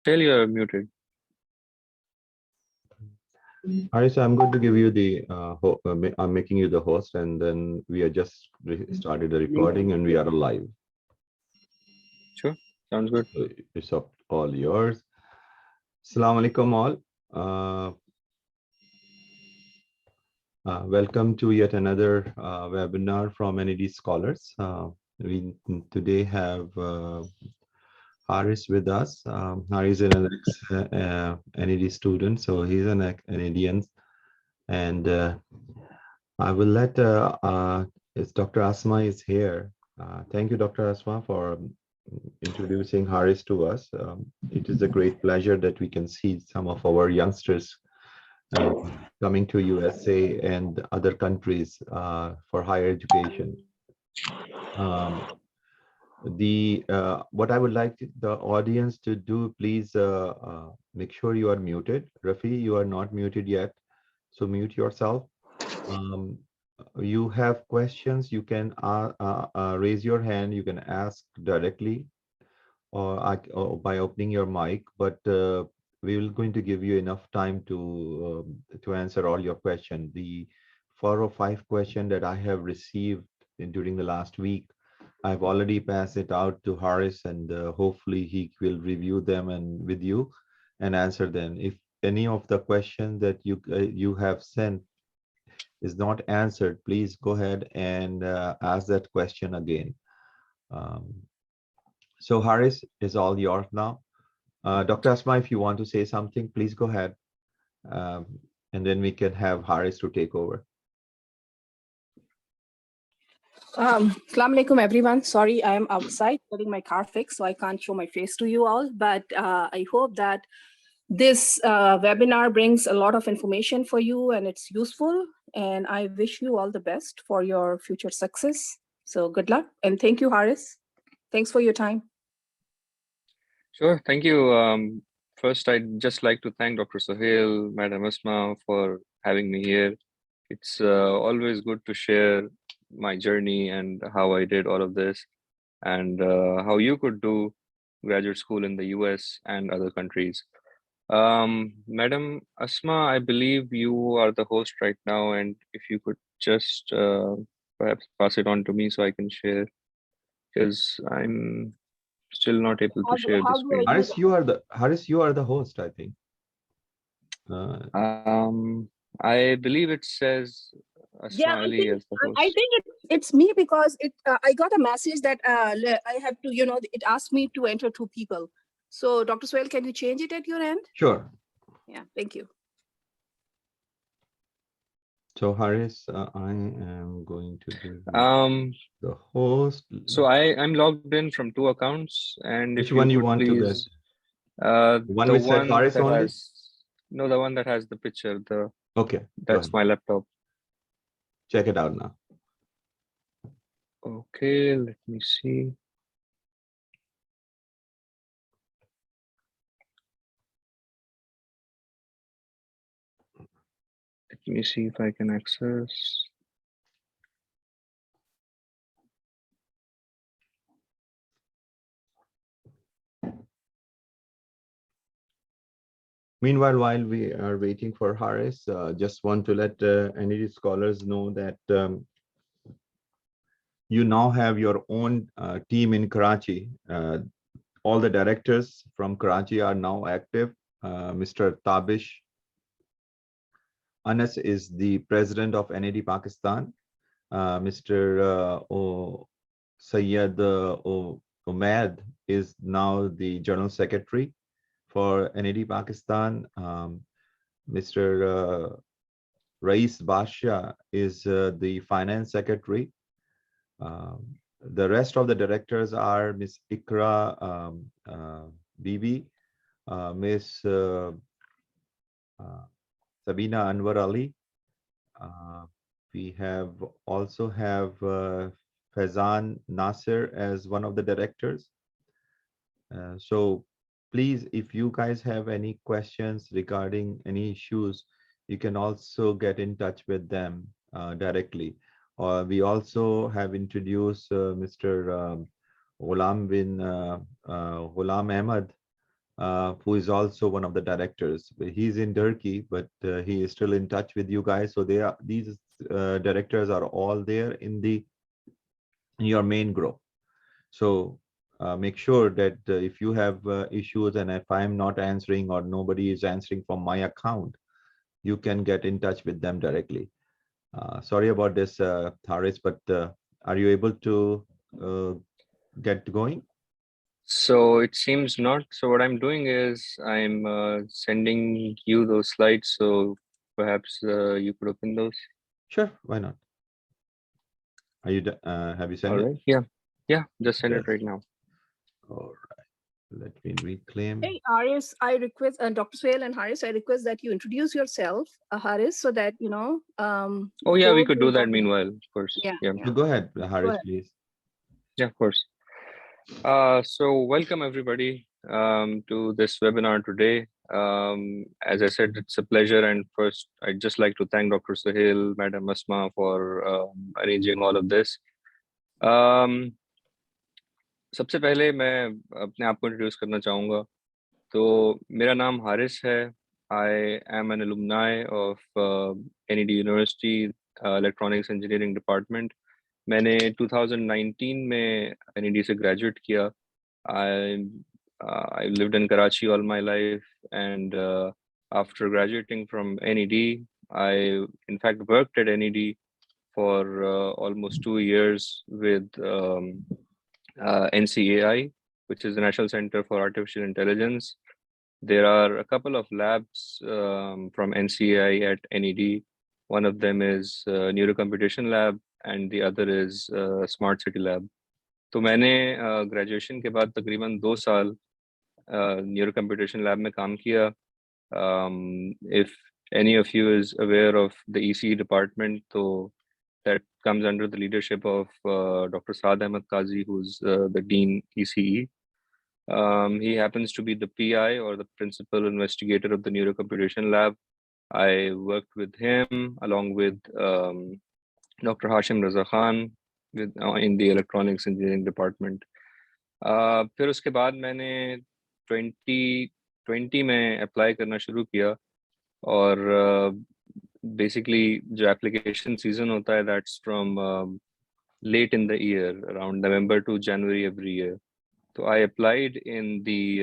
Tell you're muted. All right, so I'm going to give you the, I'm making you the host, and then we are just started the recording and we are live. Sure, sounds good. So it's all yours. Assalamu alaikum all. Welcome to yet another webinar from NED Scholars. We today have Haris with us. Haris is an ex-NED student, so he's an NEDian. And I will let, Dr. Asma is here. Thank you, Dr. Asma, for introducing Haris to us. It is a great pleasure that we can see some of our youngsters coming to USA and other countries for higher education. What I would like the audience to do, please make sure you are muted. Rafi, you are not muted yet, so mute yourself. You have questions, you can raise your hand, you can ask directly or by opening your mic, but we will going to give you enough time to answer all your questions. The 4 or 5 questions that I have received during the last week, I've already passed it out to Haris, and hopefully he will review them and with you and answer them. If any of the questions that you have sent is not answered, please go ahead and ask that question again. So Haris is all yours now. Dr. Asma, if you want to say something, please go ahead. And then we can have Haris to take over. Assalamu alaikum, everyone. Sorry, I am outside getting my car fixed, so I can't show my face to you all. But I hope that this webinar brings a lot of information for you and it's useful. And I wish you all the best for your future success. So good luck. And thank you, Haris. Thanks for your time. Sure, thank you. First, I'd just like to thank Dr. Sohail, Madam Asma for having me here. It's always good to share my journey and how I did all of this and how you could do graduate school in the US and other countries. Madam Asma, I believe you are the host right now, and if you could just perhaps pass it on to me so I can share, because I'm still not able to share the screen. Haris, you are the host, I think. I believe it says Asma Ali as the host. I think it's me because I got a message that I have to, it asked me to enter 2 people. So Dr. Sohail, can you change it at your end? Sure. Yeah, thank you. So Haris, I am going to do the host. So I'm logged in from 2 accounts, and which if one you could want please, to get? One which said Haris that only? No, the one that has the picture. Okay. That's my laptop. Check it out now. Okay, let me see. Let me see if I can access. Meanwhile, while we are waiting for Haris, just want to let NED scholars know that you now have your own team in Karachi. All the directors from Karachi are now active. Mr. Tabish Anas is the president of NED Pakistan. Mr. Sayyid Umaid is now the general secretary for NED Pakistan. Mr. Rais Basha is the finance secretary. The rest of the directors are Ms. Ikra Bibi, Ms. Sabina Anwar Ali. We also have Faizan Nasir as one of the directors. So please, if you guys have any questions regarding any issues, you can also get in touch with them directly. We also have introduced Mr. Ghulam Ahmad who is also one of the directors. He's in Turkey, but he is still in touch with you guys. So these directors are all there in your main group. So make sure that if you have issues and if I'm not answering or nobody is answering from my account, you can get in touch with them directly. Sorry about this, Haris, but are you able to get going? So it seems not. So what I'm doing is I'm sending you those slides. So perhaps you could open those. Sure, why not? Are you have you sent All it? right. Yeah. Yeah. Just send Yes. it right now. All right. Let me reclaim. Hey, Haris, I request, Dr. Suhail and Haris, I request that you introduce yourself, Haris, so that, you know. Oh yeah, we those could who do that don't know- meanwhile, of course. Yeah. Yeah. So go ahead, Haris, ahead. please. Yeah, of course. So welcome everybody to this webinar today. As I said, it's a pleasure. And first, I'd just like to thank Dr. Suhail, Madam Asma for arranging all of this. सबसे पहले मैं अपने आप को introduce करना चाहूँगा. तो मेरा नाम हारिस है. I am an alumni of NED University Electronics Engineering Department. मैंने 2019 में NED से ग्रेजुएट किया. I lived in Karachi all my life, and after graduating from NED, I in fact worked at NED for almost 2 years with NCAI, which is the National Center for Artificial Intelligence. There are a couple of labs from NCAI at NED. One of them is Neurocomputation Lab, and the other is Smart City Lab. तो मैंने graduation के बाद तकरीबन 2 साल neuro computation lab में काम किया. If any of you is aware of the ECE department, so that comes under the leadership of Dr. Saad Ahmed Qazi, who's the Dean ECE. He happens to be the PI or the principal investigator of the Neurocomputation Lab. I worked with him along with Dr. Hashim Raza Khan in the Electronics Engineering Department. फिर उसके बाद मैंने 2020 में apply करना शुरू किया और basically जो application season होता है that's from late in the year, around November to January every year. So I applied in the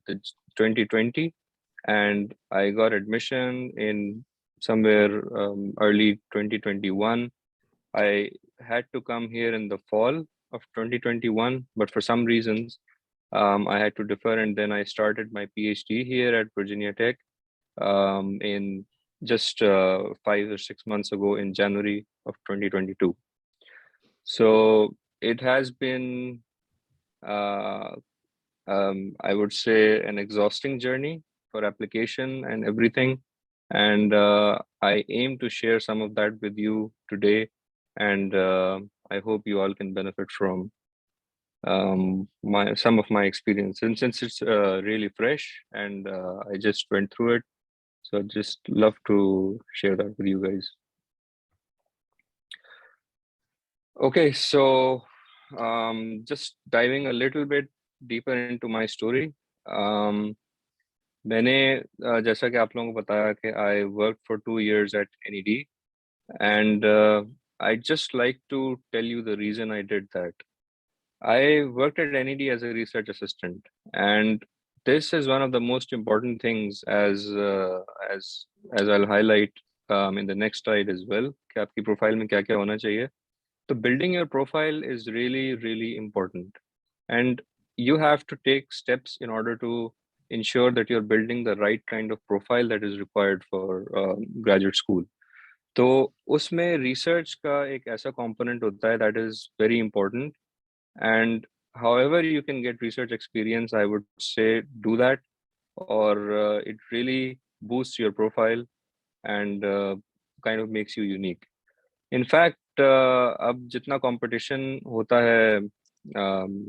2020 and I got admission in somewhere early 2021. I had to come here in the fall of 2021, but for some reasons I had to defer, and then I started my PhD here at Virginia Tech in just 5 or 6 months ago in January of 2022. So it has been I would say an exhausting journey for application and everything, and I aim to share some of that with you today, and I hope you all can benefit from some of my experience. And since it's really fresh and I just went through it, so I'd just love to share that with you guys. Okay, so just diving a little bit deeper into my story. मैंने जैसा कि आप लोगों को बताया कि I worked for 2 years at NED, and I'd just like to tell you the reason I did that. I worked at NED as a research assistant, and this is one of the most important things as I'll highlight in the next slide as well. कि आपकी profile में क्या क्या होना चाहिए. So building your profile is really, really important, and you have to take steps in order to ensure that you're building the right kind of profile that is required for graduate school. तो उसमें research का एक ऐसा component होता है that is very important, and however you can get research experience, I would say do that, or it really boosts your profile and kind of makes you unique. In fact, अब जितना competition होता है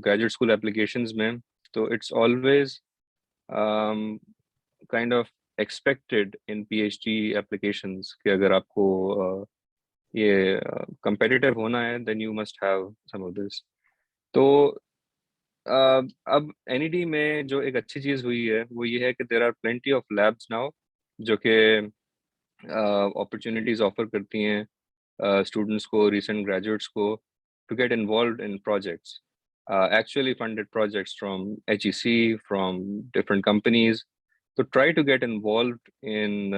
graduate school applications में, तो it's always kind of expected in PhD applications कि अगर आपको ये competitive होना है, then you must have some of this. तो अब NED में जो एक अच्छी चीज़ हुई है वो ये है कि there are plenty of labs now जो कि opportunities offer करती हैं students को, recent graduates को to get involved in projects, actually funded projects from HEC, from different companies. So try to get involved in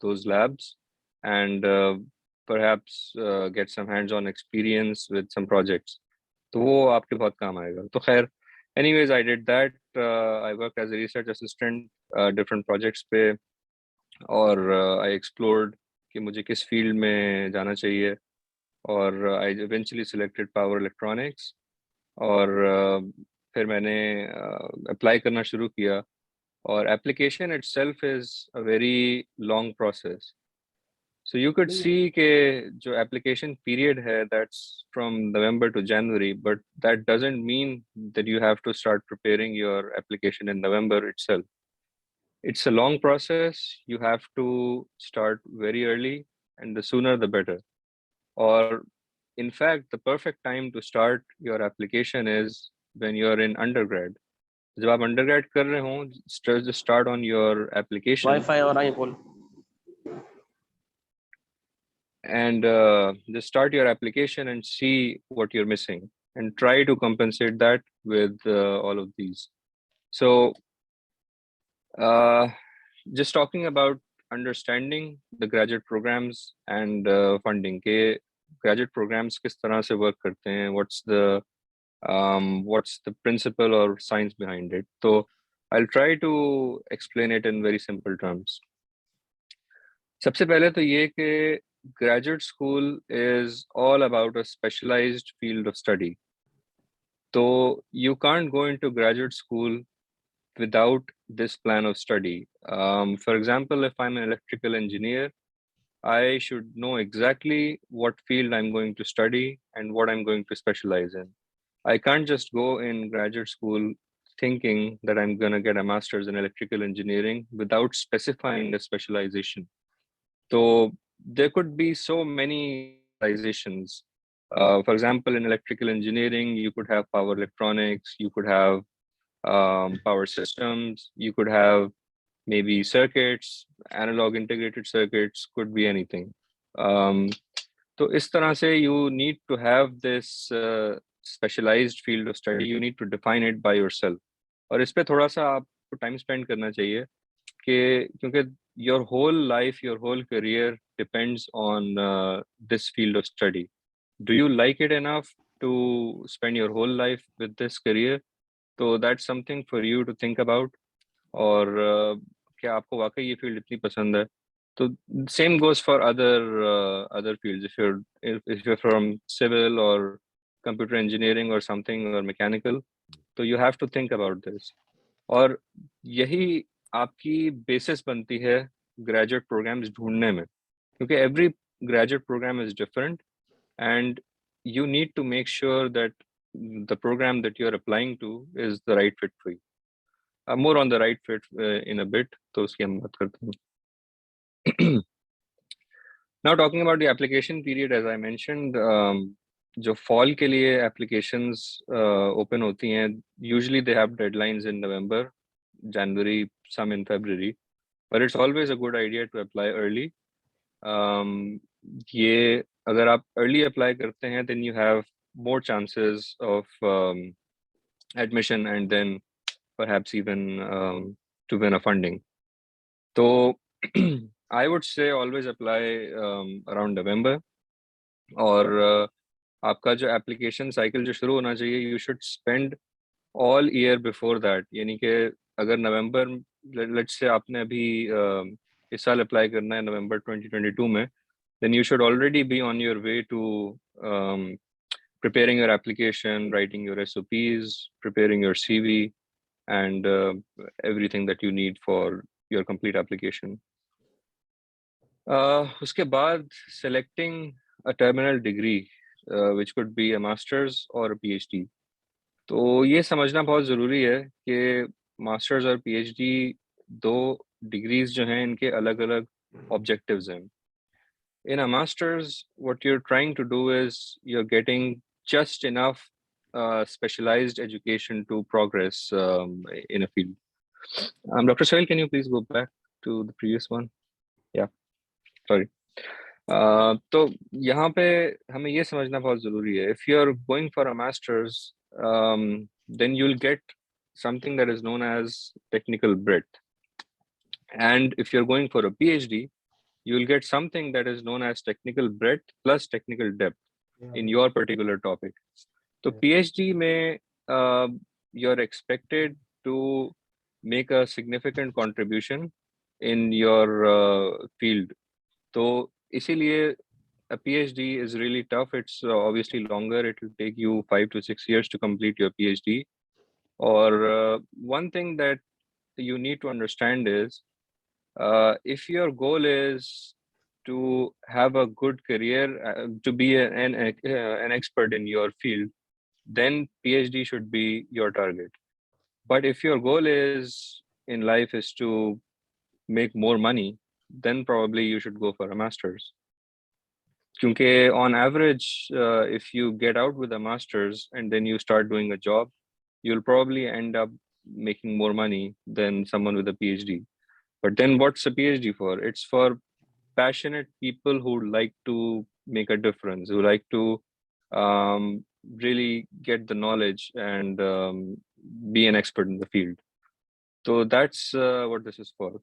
those labs and perhaps get some hands-on experience with some projects. तो वो आपके बहुत काम आएगा. तो खैर, anyways, I did that. I worked as a research assistant, different projects पे, और I explored कि मुझे किस field में जाना चाहिए, और I eventually selected power electronics, और फिर मैंने apply करना शुरू किया, और application itself is a very long process. So you could see कि जो application period है, that's from November to January, but that doesn't mean that you have to start preparing your application in November itself. It's a long process. You have to start very early, and the sooner the better. Or in fact, the perfect time to start your application is when you're in undergrad. जब आप undergrad कर रहे हो, just start on your application. Wi-Fi और आई बोल And just start your application and see what you're missing and try to compensate that with all of these. So just talking about understanding the graduate programs and funding, के graduate programs किस तरह से work करते हैं, what's the principle or science behind it. So I'll try to explain it in very simple terms. सबसे पहले तो ये कि graduate school is all about a specialized field of study. So you can't go into graduate school without this plan of study. For example, if I'm an electrical engineer, I should know exactly what field I'm going to study and what I'm going to specialize in. I can't just go in graduate school thinking that I'm going to get a master's in electrical engineering without specifying a specialization. So there could be so many specializations. For example, in electrical engineering, you could have power electronics, you could have power systems, you could have maybe circuits, analog integrated circuits, could be anything. So इस तरह से you need to have this specialized field of study, you need to define it by yourself. और इस पे थोड़ा सा आपको time spend करना चाहिए कि क्योंकि your whole life, your whole career depends on this field of study. Do you like it enough to spend your whole life with this career? So that's something for you to think about. और क्या आपको वाकई ये field इतनी पसंद है? तो same goes for other fields. If you're from civil or computer engineering or something or mechanical, so you have to think about this. और यही आपकी basis बनती है graduate programs ढूंढने में, क्योंकि every graduate program is different, and you need to make sure that the program that you're applying to is the right fit for you. More on the right fit in a bit, तो उसकी हम बात करते हैं. Now talking about the application period, as I mentioned, जो fall के लिए applications open होती हैं, usually they have deadlines in November, January, some in February, but it's always a good idea to apply early. ये अगर आप early apply करते हैं, then you have more chances of admission and then perhaps even to win a funding. So I would say always apply around November. और आपका जो application cycle जो शुरू होना चाहिए, you should spend all year before that. यानी कि अगर November, let's say आपने अभी इस साल apply करना है November 2022 में, then you should already be on your way to preparing your application, writing your SOPs, preparing your CV, and everything that you need for your complete application. उसके बाद selecting a terminal degree, which could be a master's or a PhD. तो ये समझना बहुत ज़रूरी है कि masters और PhD दो डिग्रीज जो हैं इनके अलग-अलग objectives हैं. In a master's, what you're trying to do is you're getting just enough specialized education to progress in a field. Dr. Sohail, can you please go back to the previous one? Yeah, sorry. तो यहाँ पे हमें ये समझना बहुत ज़रूरी है. If you're going for a master's, then you'll get something that is known as technical breadth. And if you're going for a PhD, you'll get something that is known as technical breadth plus technical depth in your particular topic. So PhD में you're expected to make a significant contribution in your field. So इसीलिए a PhD is really tough. It's obviously longer. It will take you 5 to 6 years to complete your PhD. Or one thing that you need to understand is if your goal is to have a good career, to be an expert in your field, then PhD should be your target. But if your goal is in life is to make more money, then probably you should go for a master's. Because on average, if you get out with a master's and then you start doing a job, you'll probably end up making more money than someone with a PhD. But then what's a PhD for? It's for passionate people who like to make a difference, who like to really get the knowledge and be an expert in the field. So that's what this is for.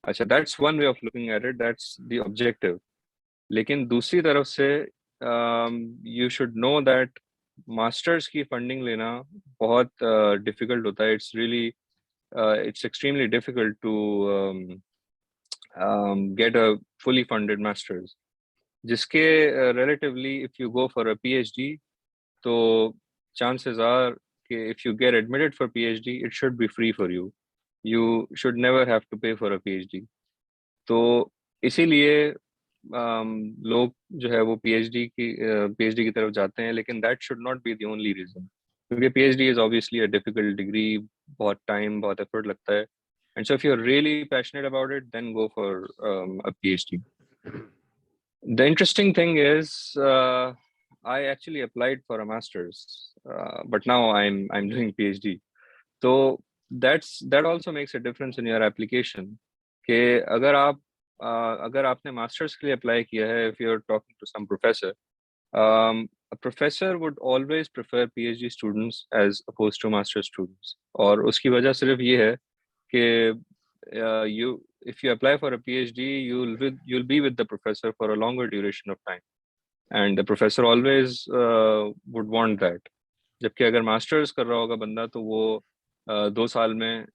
Achha, that's one way of looking at it. That's the objective. लेकिन दूसरी तरफ से you should know that masters की funding लेना बहुत difficult होता है. It's really it's extremely difficult to get a fully funded masters. जिसके relatively, if you go for a PhD, so chances are if you get admitted for PhD, it should be free for you. You should never have to pay for a PhD. तो इसीलिए लोग जो है वो PhD की तरफ जाते हैं, लेकिन that should not be the only reason. क्योंकि PhD is obviously a difficult degree, बहुत time, बहुत effort लगता है. And so if you're really passionate about it, then go for a PhD. The interesting thing is, I actually applied for a master's, but now I'm doing PhD. So that also makes a difference in your application. कि अगर आपने masters के लिए apply किया है, if you're talking to some professor, a professor would always prefer PhD students as opposed to master students. और उसकी वजह सिर्फ ये है कि if you apply for a PhD, you'll be with the professor for a longer duration of time, and the professor always would want that. जबकि अगर masters कर रहा होगा बंदा तो वो 2 साल में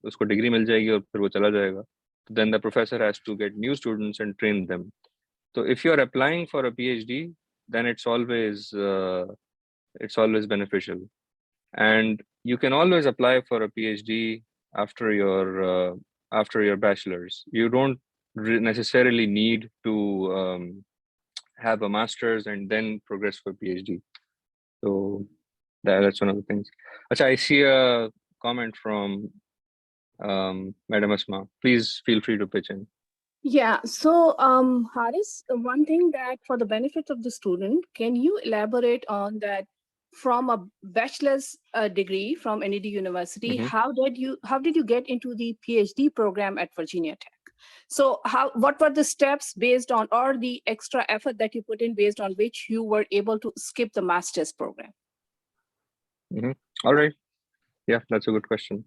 उसको डिग्री मिल जाएगी और फिर वो चला जाएगा. Then the professor has to get new students and train them. So if you're applying for a PhD, then it's always beneficial. And you can always apply for a PhD after your bachelor's. You don't necessarily need to have a master's and then progress for PhD. So that's one of the things. Achha, I see a comment from Madam Asma. Please feel free to pitch in. Yeah, so Haris, one thing that for the benefit of the student, can you elaborate on that from a bachelor's degree from NED University, how did you get into the PhD program at Virginia Tech? So what were the steps based on, or the extra effort that you put in based on which you were able to skip the master's program? All right. Yeah, that's a good question.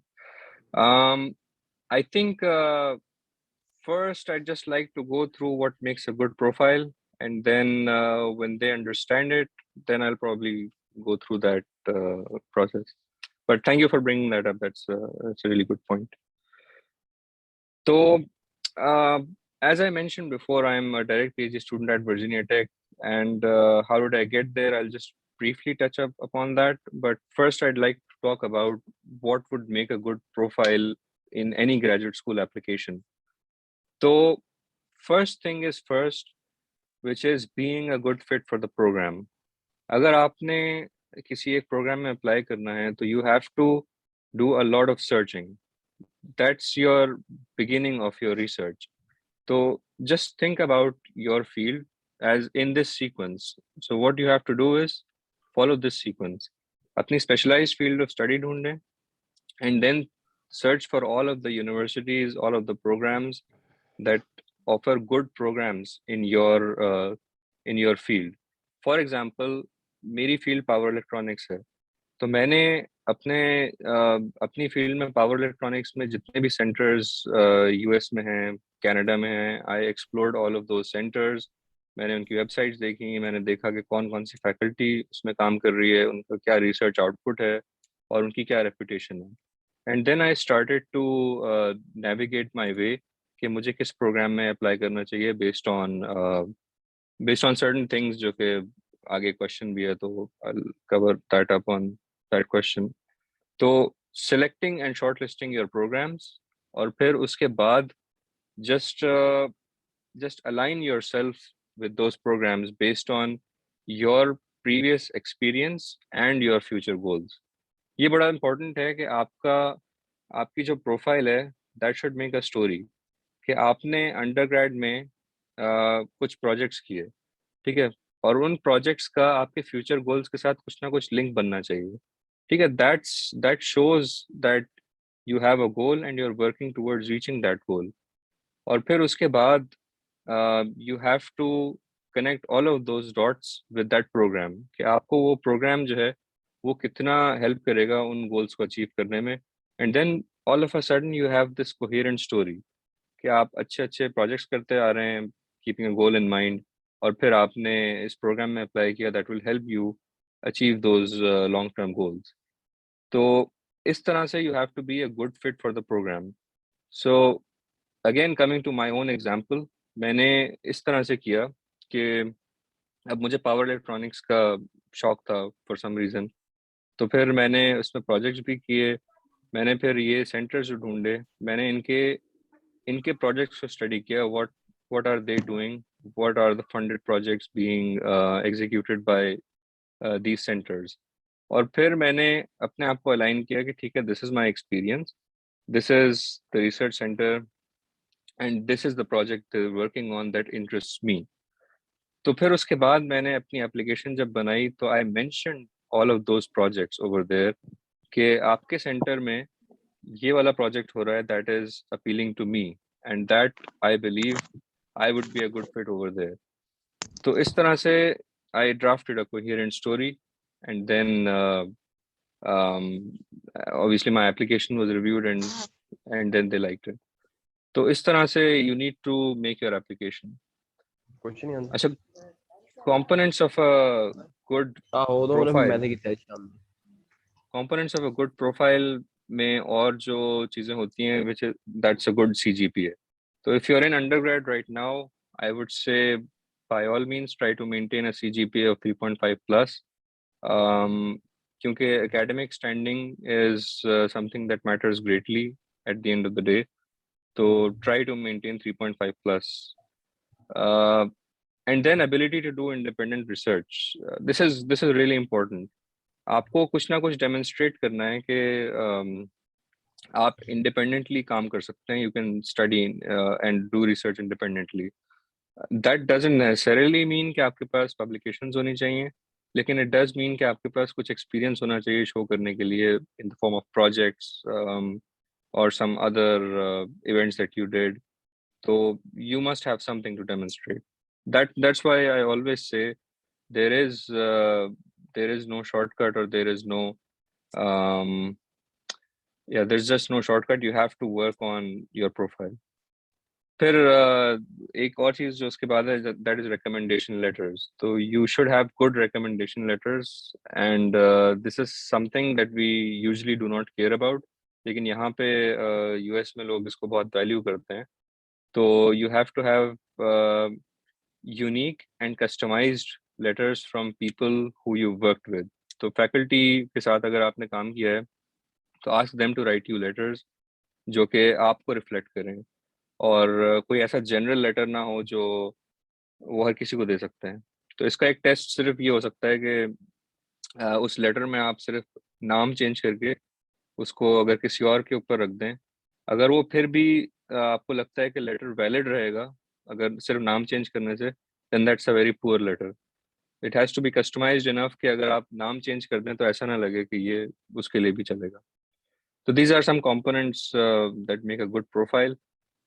I think first, I'd just like to go through what makes a good profile. And then when they understand it, then I'll probably go through that process. But thank you for bringing that up. That's a really good point. So as I mentioned before, I'm a direct PhD student at Virginia Tech. And how did I get there? I'll just briefly touch upon that. But first, I'd like to talk about what would make a good profile in any graduate school application. So first thing is first, which is being a good fit for the program. अगर आपने किसी एक program में apply करना है, तो you have to do a lot of searching. That's your beginning of your research. So just think about your field as in this sequence. So what you have to do is follow this sequence. अपनी specialized field of study ढूंढें, and then search for all of the universities, all of the programs that offer good programs in your field. For example, मेरी field power electronics है, तो मैंने अपनी field में power electronics में जितने भी सेंटर्स यूएस में हैं, कनाडा में हैं, I explored all of those centres. मैंने उनकी वेबसाइट्स देखी, मैंने देखा कि कौन कौन सी फैकल्टी उसमें काम कर रही है, उनका क्या रिसर्च आउटपुट है और उनकी क्या रेपुटेशन है. And then I started to navigate my way कि मुझे किस प्रोग्राम में अप्लाई करना चाहिए बेस्ड ऑन सर्टेन थिंग्स, जो कि आगे क्वेश्चन भी है तो I cover that up on that question. तो selecting and shortlisting your programmes, और फिर उसके बाद just align yourself with those programs based on your previous experience and your future goals. ये बड़ा important है कि आपकी जो प्रोफाइल है that should make a story, कि आपने अंडरग्रेड में कुछ प्रोजेक्ट्स किए, ठीक है, और उन प्रोजेक्ट्स का आपके फ्यूचर गोल्स के साथ कुछ ना कुछ लिंक बनना चाहिए, ठीक है. that shows that you have a goal and you're working towards reaching that goal. और फिर उसके बाद you have to connect all of those dots with that program, कि आपको वो प्रोग्राम जो है वो कितना हेल्प करेगा उन गोल्स को अचीव करने में. And then all of a sudden you have this coherent story कि आप अच्छे अच्छे प्रोजेक्ट्स करते आ रहे हैं keeping a goal in mind, और फिर आपने इस प्रोग्राम में अप्लाई किया that will help you achieve those long term goals. तो इस तरह से you have to be a good fit for the programme. So again coming to my own example, मैंने इस तरह से किया कि अब मुझे पावर इलेक्ट्रॉनिक्स का शौक था फॉर सम रीज़न, तो फिर मैंने उसमें प्रोजेक्ट्स भी किए. मैंने फिर ये सेंटर्स जो ढूंढे, मैंने इनके प्रोजेक्ट्स को स्टडी किया. what are they doing, what are the funded projects being executed by these centers. और फिर मैंने अपने आप को अलाइन किया कि ठीक है, this is my experience, this is the research centre, and this is the project they're working on that interests me. तो फिर उसके बाद मैंने अपनी एप्लीकेशन जब बनाई तो I mention all of those projects over there कि आपके सेंटर में ये वाला प्रोजेक्ट हो रहा है that is appealing to me and that I believe I would be a good fit over there. तो इस तरह से I drafted a coherent story and then obviously my application was reviewed and then they liked it. तो इस तरह से you need to make your application. कुछ नहीं आंदा. अच्छा, components of a good उधर profile. मैंने किया है शाम में. Components of a good profile में और जो चीजें होती हैं which is that's a good CGPA. तो if you're in undergrad right now, I would say by all means try to maintain a CGPA of 3.5 plus. क्योंकि academic standing is something that matters greatly at the end of the day. So try to maintain 3.5 plus. And then ability to do independent research. This is really important. आपको कुछ ना कुछ demonstrate करना है कि आप independently काम कर सकते हैं. You can study and do research independently. That doesn't necessarily mean कि आपके पास publications होनी चाहिए, लेकिन it does mean कि आपके पास कुछ experience होना चाहिए show करने के लिए in the form of projects or some other events that you did. So you must have something to demonstrate. That's why I always say there is no shortcut, or there is no there's just no shortcut. You have to work on your profile. फिर एक और चीज जो उसके बाद है that is recommendation letters. So you should have good recommendation letters, and this is something that we usually do not care about. लेकिन यहाँ पे US में लोग इसको बहुत वैल्यू करते हैं. तो you have to have unique and customized letters from people who you worked with. तो faculty के साथ अगर आपने काम किया है तो ask them to write you letters जो कि आपको reflect करें, और कोई ऐसा जनरल लेटर ना हो जो वो हर किसी को दे सकते हैं. तो इसका एक टेस्ट सिर्फ ये हो सकता है कि उस लेटर में आप सिर्फ नाम चेंज करके उसको अगर किसी और के ऊपर रख दें, अगर वो फिर भी आपको लगता है कि लेटर वैलिड रहेगा अगर सिर्फ नाम चेंज करने से, then that's a very poor letter. it has to be customized enough कि अगर आप नाम change कर दें तो ऐसा ना लगे कि ये उसके लिए भी चलेगा. So these are some components that make a good profile,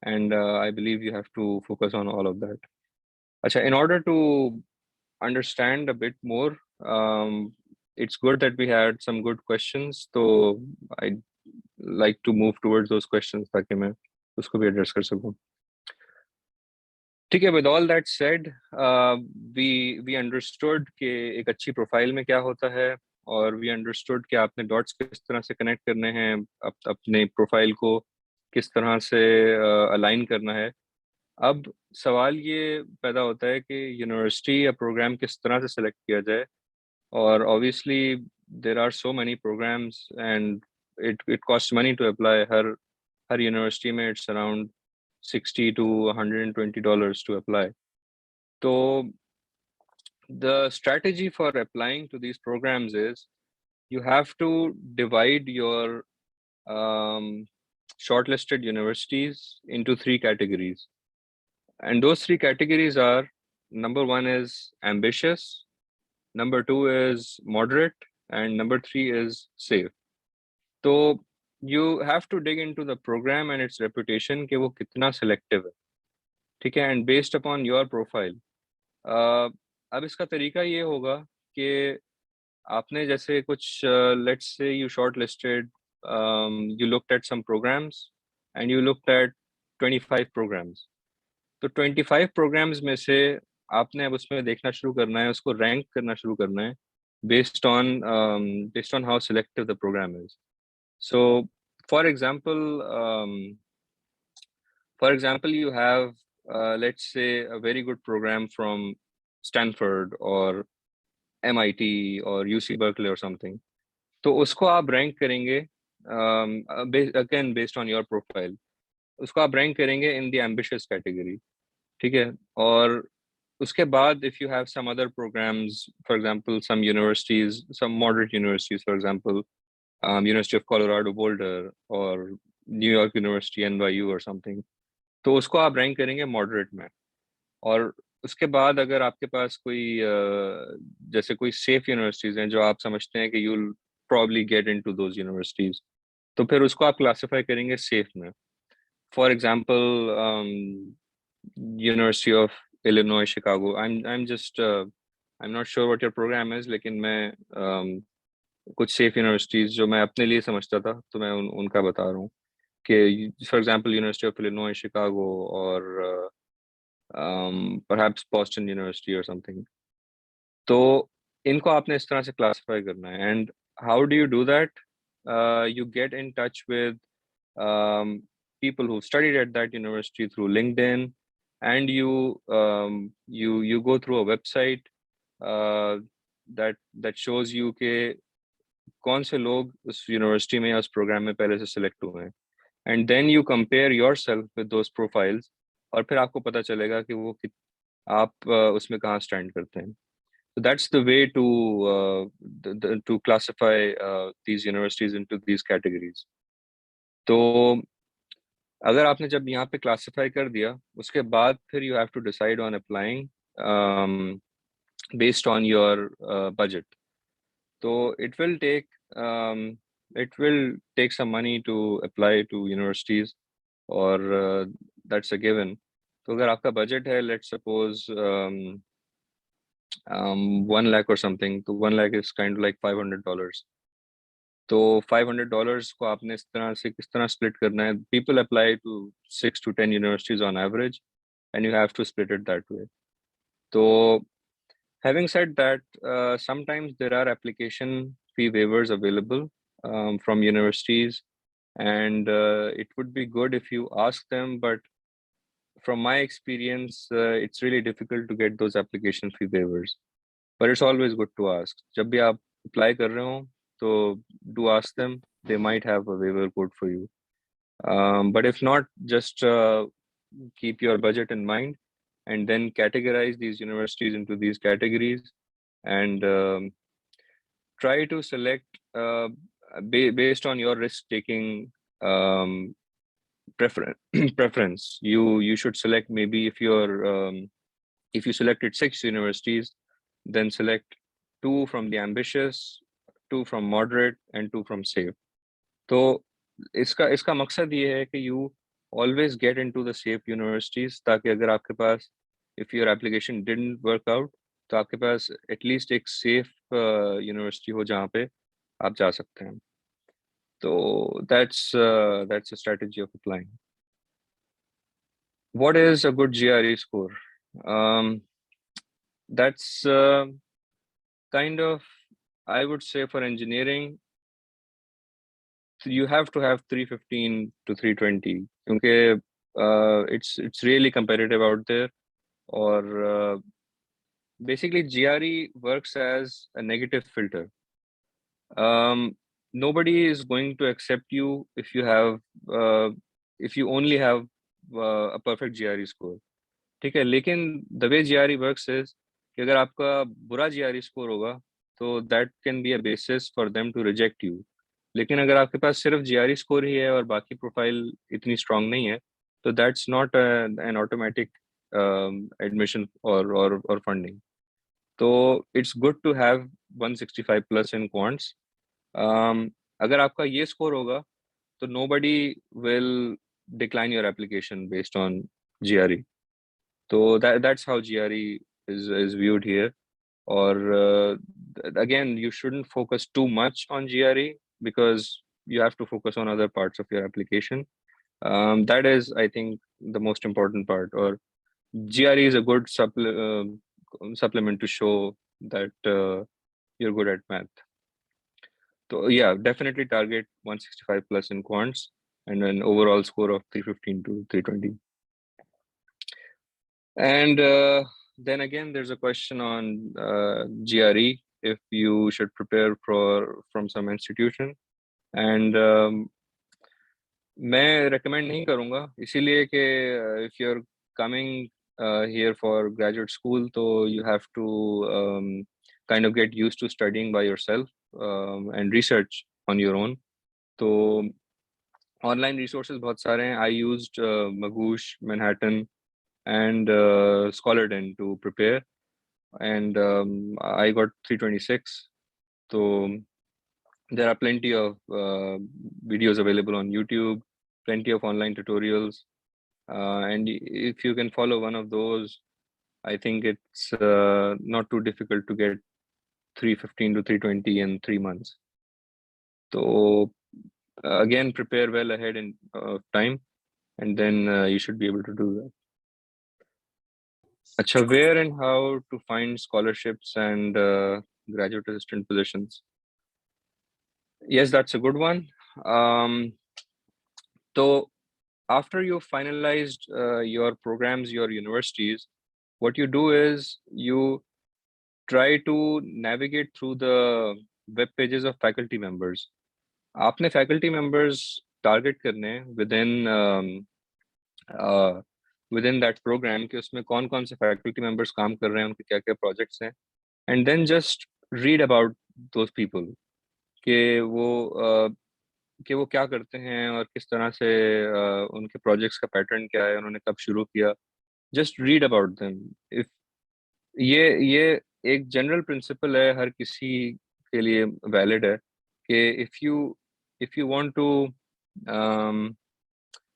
and I believe you have to focus on all of that. Acha, in order to understand a bit more, it's good that we had some good questions. So I'd like to move towards those questions ताकि मैं उसको भी address कर सकूं. ठीक है, with all that said, we understood कि एक अच्छी प्रोफाइल में क्या होता है, और we understood कि आपने डॉट्स किस तरह से कनेक्ट करने हैं, अपने प्रोफाइल को किस तरह से अलाइन करना है. अब सवाल ये पैदा होता है कि यूनिवर्सिटी या प्रोग्राम किस तरह से सिलेक्ट किया जाए, और obviously there are so many programmes and it cost money to apply. हर यूनिवर्सिटी में it's around $60 to $120 to apply. So the strategy for applying to these programs is you have to divide your shortlisted universities into 3 categories. And those 3 categories are, number 1 is ambitious, number 2 is moderate, and number 3 is safe. So you have to dig into the program and its reputation कि वो कितना selective है, ठीक है, and based upon your profile. अब इसका तरीका ये होगा कि आपने जैसे कुछ let's say you shortlisted, you looked at some programs and you looked at 25 programs. तो 25 programs में से आपने अब उसमें देखना शुरू करना है, उसको रैंक करना शुरू करना है based on how selective the program is. So for example, you have let's say a very good program from Stanford or MIT or UC Berkeley or something. तो उसको आप रैंक करेंगे again based on your profile. उसको आप rank करेंगे in the ambitious category, ठीक है. और उसके बाद if you have some other programs, for example some universities, some moderate universities, for example University of Colorado Boulder or New York University NYU or something, तो उसको आप rank करेंगे moderate में. और उसके बाद अगर आपके पास कोई जैसे कोई सेफ यूनिवर्सिटीज हैं जो आप समझते हैं कि you will probably get into those universities, तो फिर उसको आप क्लासिफाई करेंगे सेफ में. For example university of Illinois Chicago, I am not sure what your programme is, लेकिन मैं कुछ सेफ यूनिवर्सिटीज जो मैं अपने लिए समझता था तो मैं उनका बता रहा हूँ कि for example university of Illinois Chicago और perhaps Boston University or something. तो इनको आपने इस तरह से क्लासिफाई करना है. And how do you do that? You get in touch with people who studied at that university through LinkedIn, and you go through a website that shows you कि कौन से लोग उस यूनिवर्सिटी में या उस प्रोग्राम में पहले से सिलेक्ट हुए हैं. And then you compare yourself with those profiles, और फिर आपको पता चलेगा कि वो आप उसमें कहाँ स्टैंड करते हैं. So that's the way to classify these universities into these categories. तो अगर आपने जब यहाँ पे classify कर दिया, उसके बाद फिर you have to decide on applying based on your budget. So it will take some money to apply to universities, or that's a given. तो अगर आपका बजट है, let's suppose 1 lakh or something, तो 1 lakh is kind of like $500. तो $500 को आपने इस तरह से किस तरह split करना है? People apply to 6 to 10 universities on average, and you have to split it that way. So having said that, sometimes there are application fee waivers available from universities, and it would be good if you ask them, but from my experience, it's really difficult to get those application fee waivers. But it's always good to ask. जब भी आप apply कर रहे हो, तो do ask them. They might have a waiver code for you. But if not, just keep your budget in mind, and then categorize these universities into these categories, and try to select based on your risk-taking preference. You should select, maybe if you selected 6 universities, then select 2 from the ambitious, 2 from moderate, and 2 from safe. तो इसका मकसद ये है कि you always get into the safe universities, ताकि अगर आपके पास if your application didn't work out, तो आपके पास at least एक safe university हो जहाँ पे आप जा सकते हैं. So that's a strategy of applying. What is a good GRE score? That's kind of, I would say, for engineering, you have to have 315 to 320. Okay, it's really competitive out there. Or basically, GRE works as a negative filter. Nobody is going to accept you if you have if you only have a perfect GRE score. ठीक है, लेकिन the way GRE works is कि अगर आपका बुरा GRE score होगा तो that can be a basis for them to reject you. लेकिन अगर आपके पास सिर्फ GRE score ही है और बाकी प्रोफाइल इतनी strong नहीं है तो that's not an automatic admission or funding. तो it's good to have 165 plus in quants. अगर आपका ये score होगा तो nobody will decline your application based on GRE. So that's how GRE is viewed here. Or again, you shouldn't focus too much on GRE because you have to focus on other parts of your application. That is, I think, the most important part. Or GRE is a good supplement to show that you're good at math. So yeah, definitely target 165 plus in quants and an overall score of 315 to 320. And then again, there's a question on GRE, if you should prepare from some institution. And मैं recommend नहीं करूँगा, इसीलिए कि if you're coming here for graduate school, तो you have to kind of get used to studying by yourself and research on your own. तो online resources बहुत सारे हैं. I used Magoosh, Manhattan, and Scholarden to prepare, and I got 326. So there are plenty of videos available on YouTube, plenty of online tutorials, and if you can follow one of those, I think it's not too difficult to get 315 to 320 in 3 months. So again, prepare well ahead in time, and then you should be able to do that. Acha, where and how to find scholarships and graduate assistant positions? Yes, that's a good one. So after you finalized your programs, your universities, what you do is you try to navigate through the web pages of faculty members. आपने faculty members target करने within that program कि उसमें कौन-कौन से faculty members काम कर रहे हैं, उनके क्या-क्या projects हैं, and then just read about those people कि वो क्या करते हैं और किस तरह से उनके projects का pattern क्या है, उन्होंने कब शुरू किया. Just read about them. If ये एक general principle है, हर किसी के लिए valid है कि if you want to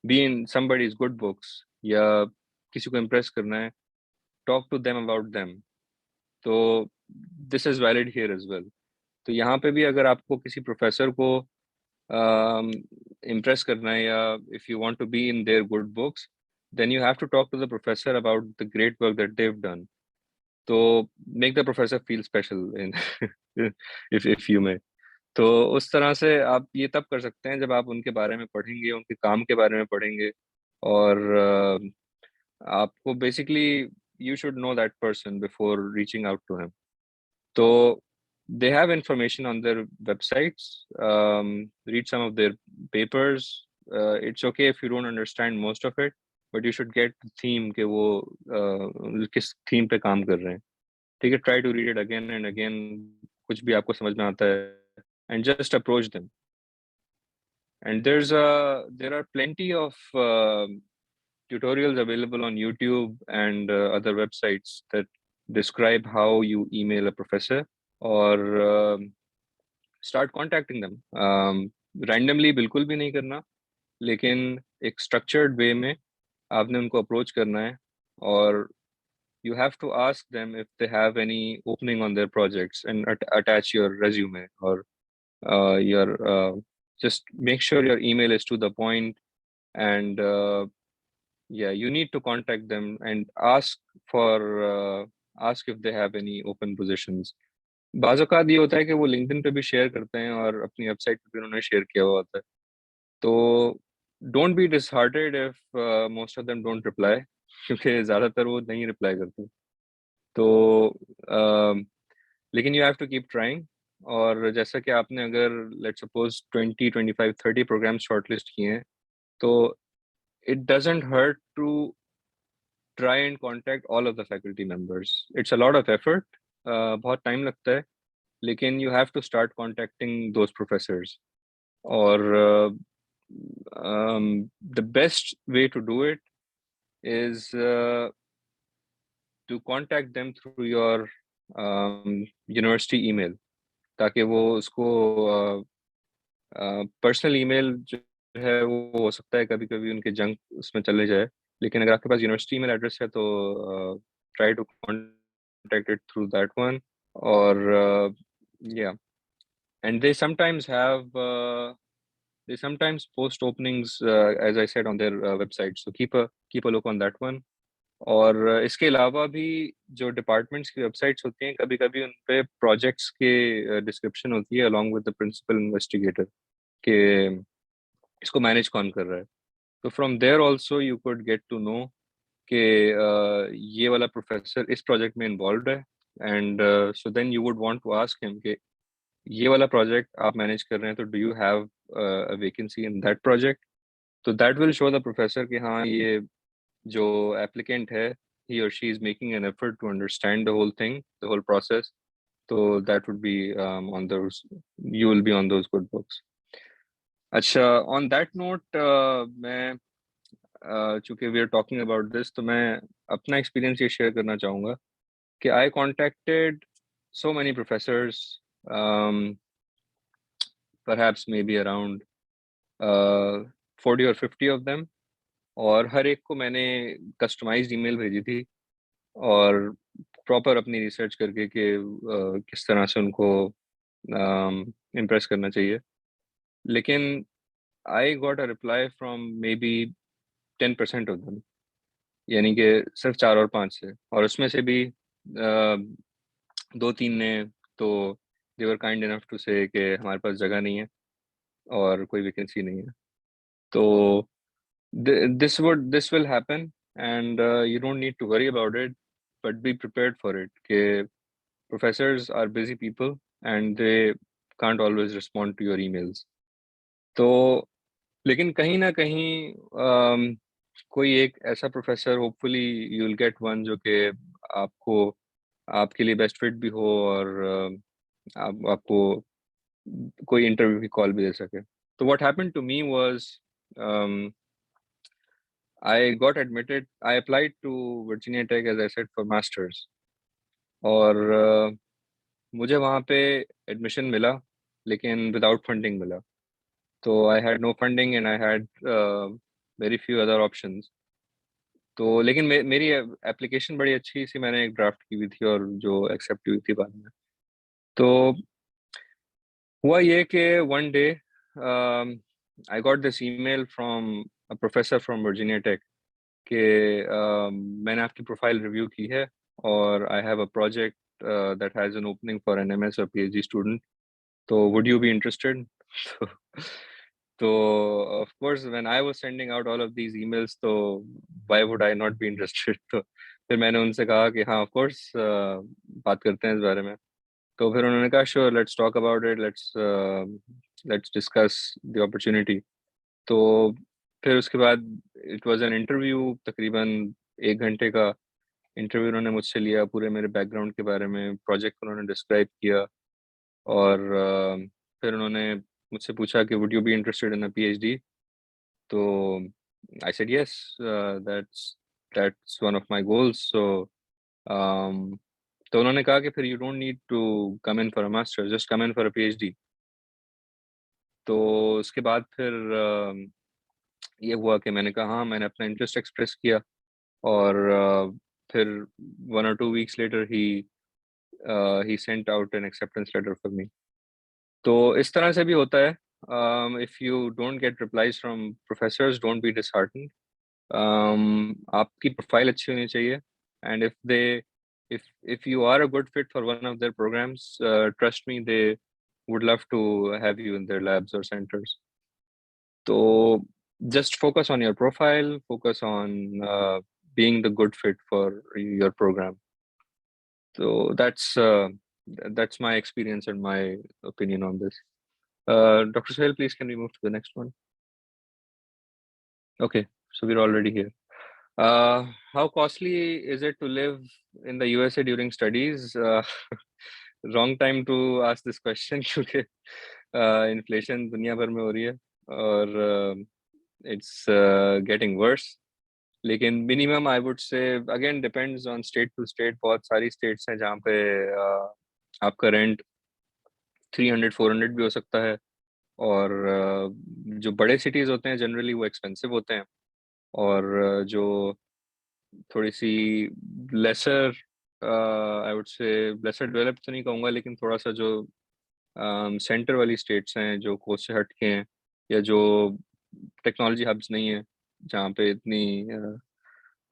be in somebody's good books या किसी को impress करना है, talk to them about them. तो this is valid here as well. तो यहाँ पे भी अगर आपको किसी प्रोफेसर को impress करना है या if you want to be in their good books, then you have to talk to the professor about the great work that they've done. So make the professor feel special in if you may. तो उस तरह से आप ये तब कर सकते हैं जब आप उनके बारे में पढ़ेंगे, उनके काम के बारे में पढ़ेंगे, और आपको basically you should know that person before reaching out to him. So they have information on their websites. Read some of their papers. It's okay if you don't understand most of it, but you should get the theme कि वो किस theme पे काम कर रहे हैं. ठीक है, try to read it again and again. कुछ भी आपको समझ में आता है, and just approach them. And there are plenty of tutorials available on YouTube and other websites that describe how you email a professor, or start contacting them. Randomly बिल्कुल भी नहीं करना, लेकिन एक structured way में आपने उनको approach करना है, और you have to ask them if they have any opening on their projects and attach your resume, or your just make sure your email is to the point, and yeah, you need to contact them and ask if they have any open positions. बाज़ औक़ात ये होता है कि वो LinkedIn पे भी share करते हैं और अपनी वेबसाइट पे भी उन्होंने शेयर किया हुआ होता है, तो don't be disheartened if most of them don't reply, क्योंकि ज़्यादातर वो नहीं रिप्लाई करते, तो लेकिन you have to keep trying. और जैसा कि आपने अगर लेट्स सपोज 20, 25, 30 प्रोग्राम्स शॉर्टलिस्ट किए हैं, तो it doesn't hurt to try and contact all of the faculty members. It's a lot of effort, बहुत time लगता है, लेकिन you have to start contacting those professors. Or the best way to do it is to contact them through your university email, ताकि वो उसको personal email जो है वो हो सकता है कभी कभी उनके जंक उसमें चले जाए, लेकिन अगर आपके पास यूनिवर्सिटी ईमेल एड्रेस है तो try to contact it through that one. और yeah, and they sometimes post openings, as I said, on their website, so keep a look on that one. और इसके अलावा भी जो डिपार्टमेंट्स की वेबसाइट्स होती हैं, कभी कभी उन पे प्रोजेक्ट्स के डिस्क्रिप्शन होती है along with the principal investigator के इसको मैनेज कौन कर रहा है, तो from there also you could get to know कि ये वाला प्रोफेसर इस प्रोजेक्ट में इन्वॉल्व है, and so then you would want to ask him कि ये वाला प्रोजेक्ट आप मैनेज कर रहे हैं, तो do you have a vacancy in that project, तो that will show the professor कि हाँ, ये जो एप्लीकेंट है, he or she is making an effort to understand the whole thing, the whole process, so that would be on those, you will be on those good books. अच्छा, on that note, मैं चूंकि we are talking about this, तो मैं अपना experience ये share करना चाहूँगा कि I contacted so many professors, perhaps maybe around 40 or 50 of them, और हर एक को मैंने कस्टमाइज्ड ईमेल भेजी थी और प्रॉपर अपनी रिसर्च करके कि किस तरह से उनको इम्प्रेस करना चाहिए, लेकिन I got a reply from may be 10% of them, यानी कि सिर्फ 4 और 5 से, और उसमें से भी 2-3 ने तो दे वर काइंड इनफ टू से कि हमारे पास जगह नहीं है और कोई वैकेंसी नहीं है, तो this will happen, and you don't need to worry about it, but be prepared for it कि professors are busy people and they can't always respond to your emails, तो लेकिन कहीं ना कहीं कोई एक ऐसा professor, hopefully you will get one, जो कि आपको आपके लिए बेस्ट फिट भी हो और आपको कोई इंटरव्यू की कॉल भी दे सके। तो what happened to me was I got admitted. I applied to Virginia Tech, as I said, for masters, और मुझे वहाँ पे एडमिशन मिला, लेकिन विदाउट फंडिंग मिला, तो I had no funding and I had very few other options, तो लेकिन मेरी एप्लीकेशन बड़ी अच्छी सी मैंने एक ड्राफ्ट की हुई थी और जो एक्सेप्ट हुई थी बाद में, तो हुआ ये कि one day I got this email from a professor from Virginia Tech कि मैंने आपकी प्रोफाइल रिव्यू की है और I have a project that has an opening for an MS or PhD student, तो would you be interested? तो of course when I was sending out all of these emails, तो why would I not be interested? तो फिर मैंने उनसे कहा कि हाँ, of course बात करते हैं इस बारे में, तो फिर उन्होंने कहा sure, let's talk about it, let's discuss the opportunity, तो फिर उसके बाद इट वाज एन इंटरव्यू, तकरीबन 1 घंटे का इंटरव्यू उन्होंने मुझसे लिया, पूरे मेरे बैकग्राउंड के बारे में, प्रोजेक्ट उन्होंने डिस्क्राइब किया, और फिर उन्होंने मुझसे पूछा कि would you be interested in a PhD, तो I said yes, that's one of my goals, so तो उन्होंने कहा कि फिर you don't need to come in for a master, just come in for a PhD. तो उसके बाद फिर ये हुआ कि मैंने कहा हाँ, मैंने अपना इंटरेस्ट एक्सप्रेस किया, और फिर 1 or 2 weeks later he sent out an acceptance letter for me. तो इस तरह से भी होता है. If you don't get replies from professors, don't be disheartened. आपकी प्रोफाइल अच्छी होनी चाहिए, and if you are a good fit for one of their programs, trust me, they would love to have you in their labs or centers. So just focus on your profile, focus on being the good fit for your program. So that's my experience and my opinion on this. Dr. Sahil, please can we move to the next one? Okay, so we're already here. How costly is it to live in the USA during studies? Wrong time to ask this question क्योंकि inflation दुनिया भर में हो रही है, और it's getting worse. लेकिन minimum I would say again depends on state to state. बहुत सारी states हैं जहाँ पे आपका rent 300-400 भी हो सकता है, और जो बड़े cities होते हैं generally वो expensive होते हैं, और जो थोड़ी सी lesser I would say lesser develop तो नहीं कहूँगा, लेकिन थोड़ा सा जो सेंटर वाली स्टेट्स हैं जो कोस्ट से हट के हैं, या जो टेक्नोलॉजी हब्स नहीं है, जहाँ पे इतनी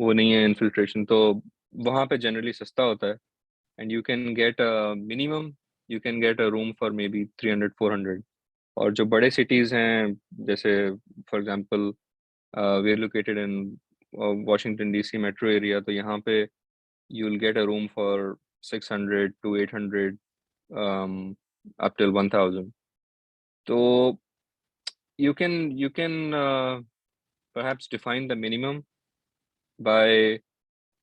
वो नहीं है इन्फिल्ट्रेशन, तो वहाँ पे जनरली सस्ता होता है, and you can get minimum you can get a room for may be 300-400. और जो बड़े सिटीज़ हैं, जैसे for example we are located in Washington DC metro area, तो यहाँ पे you'll get a room for 600 to 800, up till 1000. So you can perhaps define the minimum by,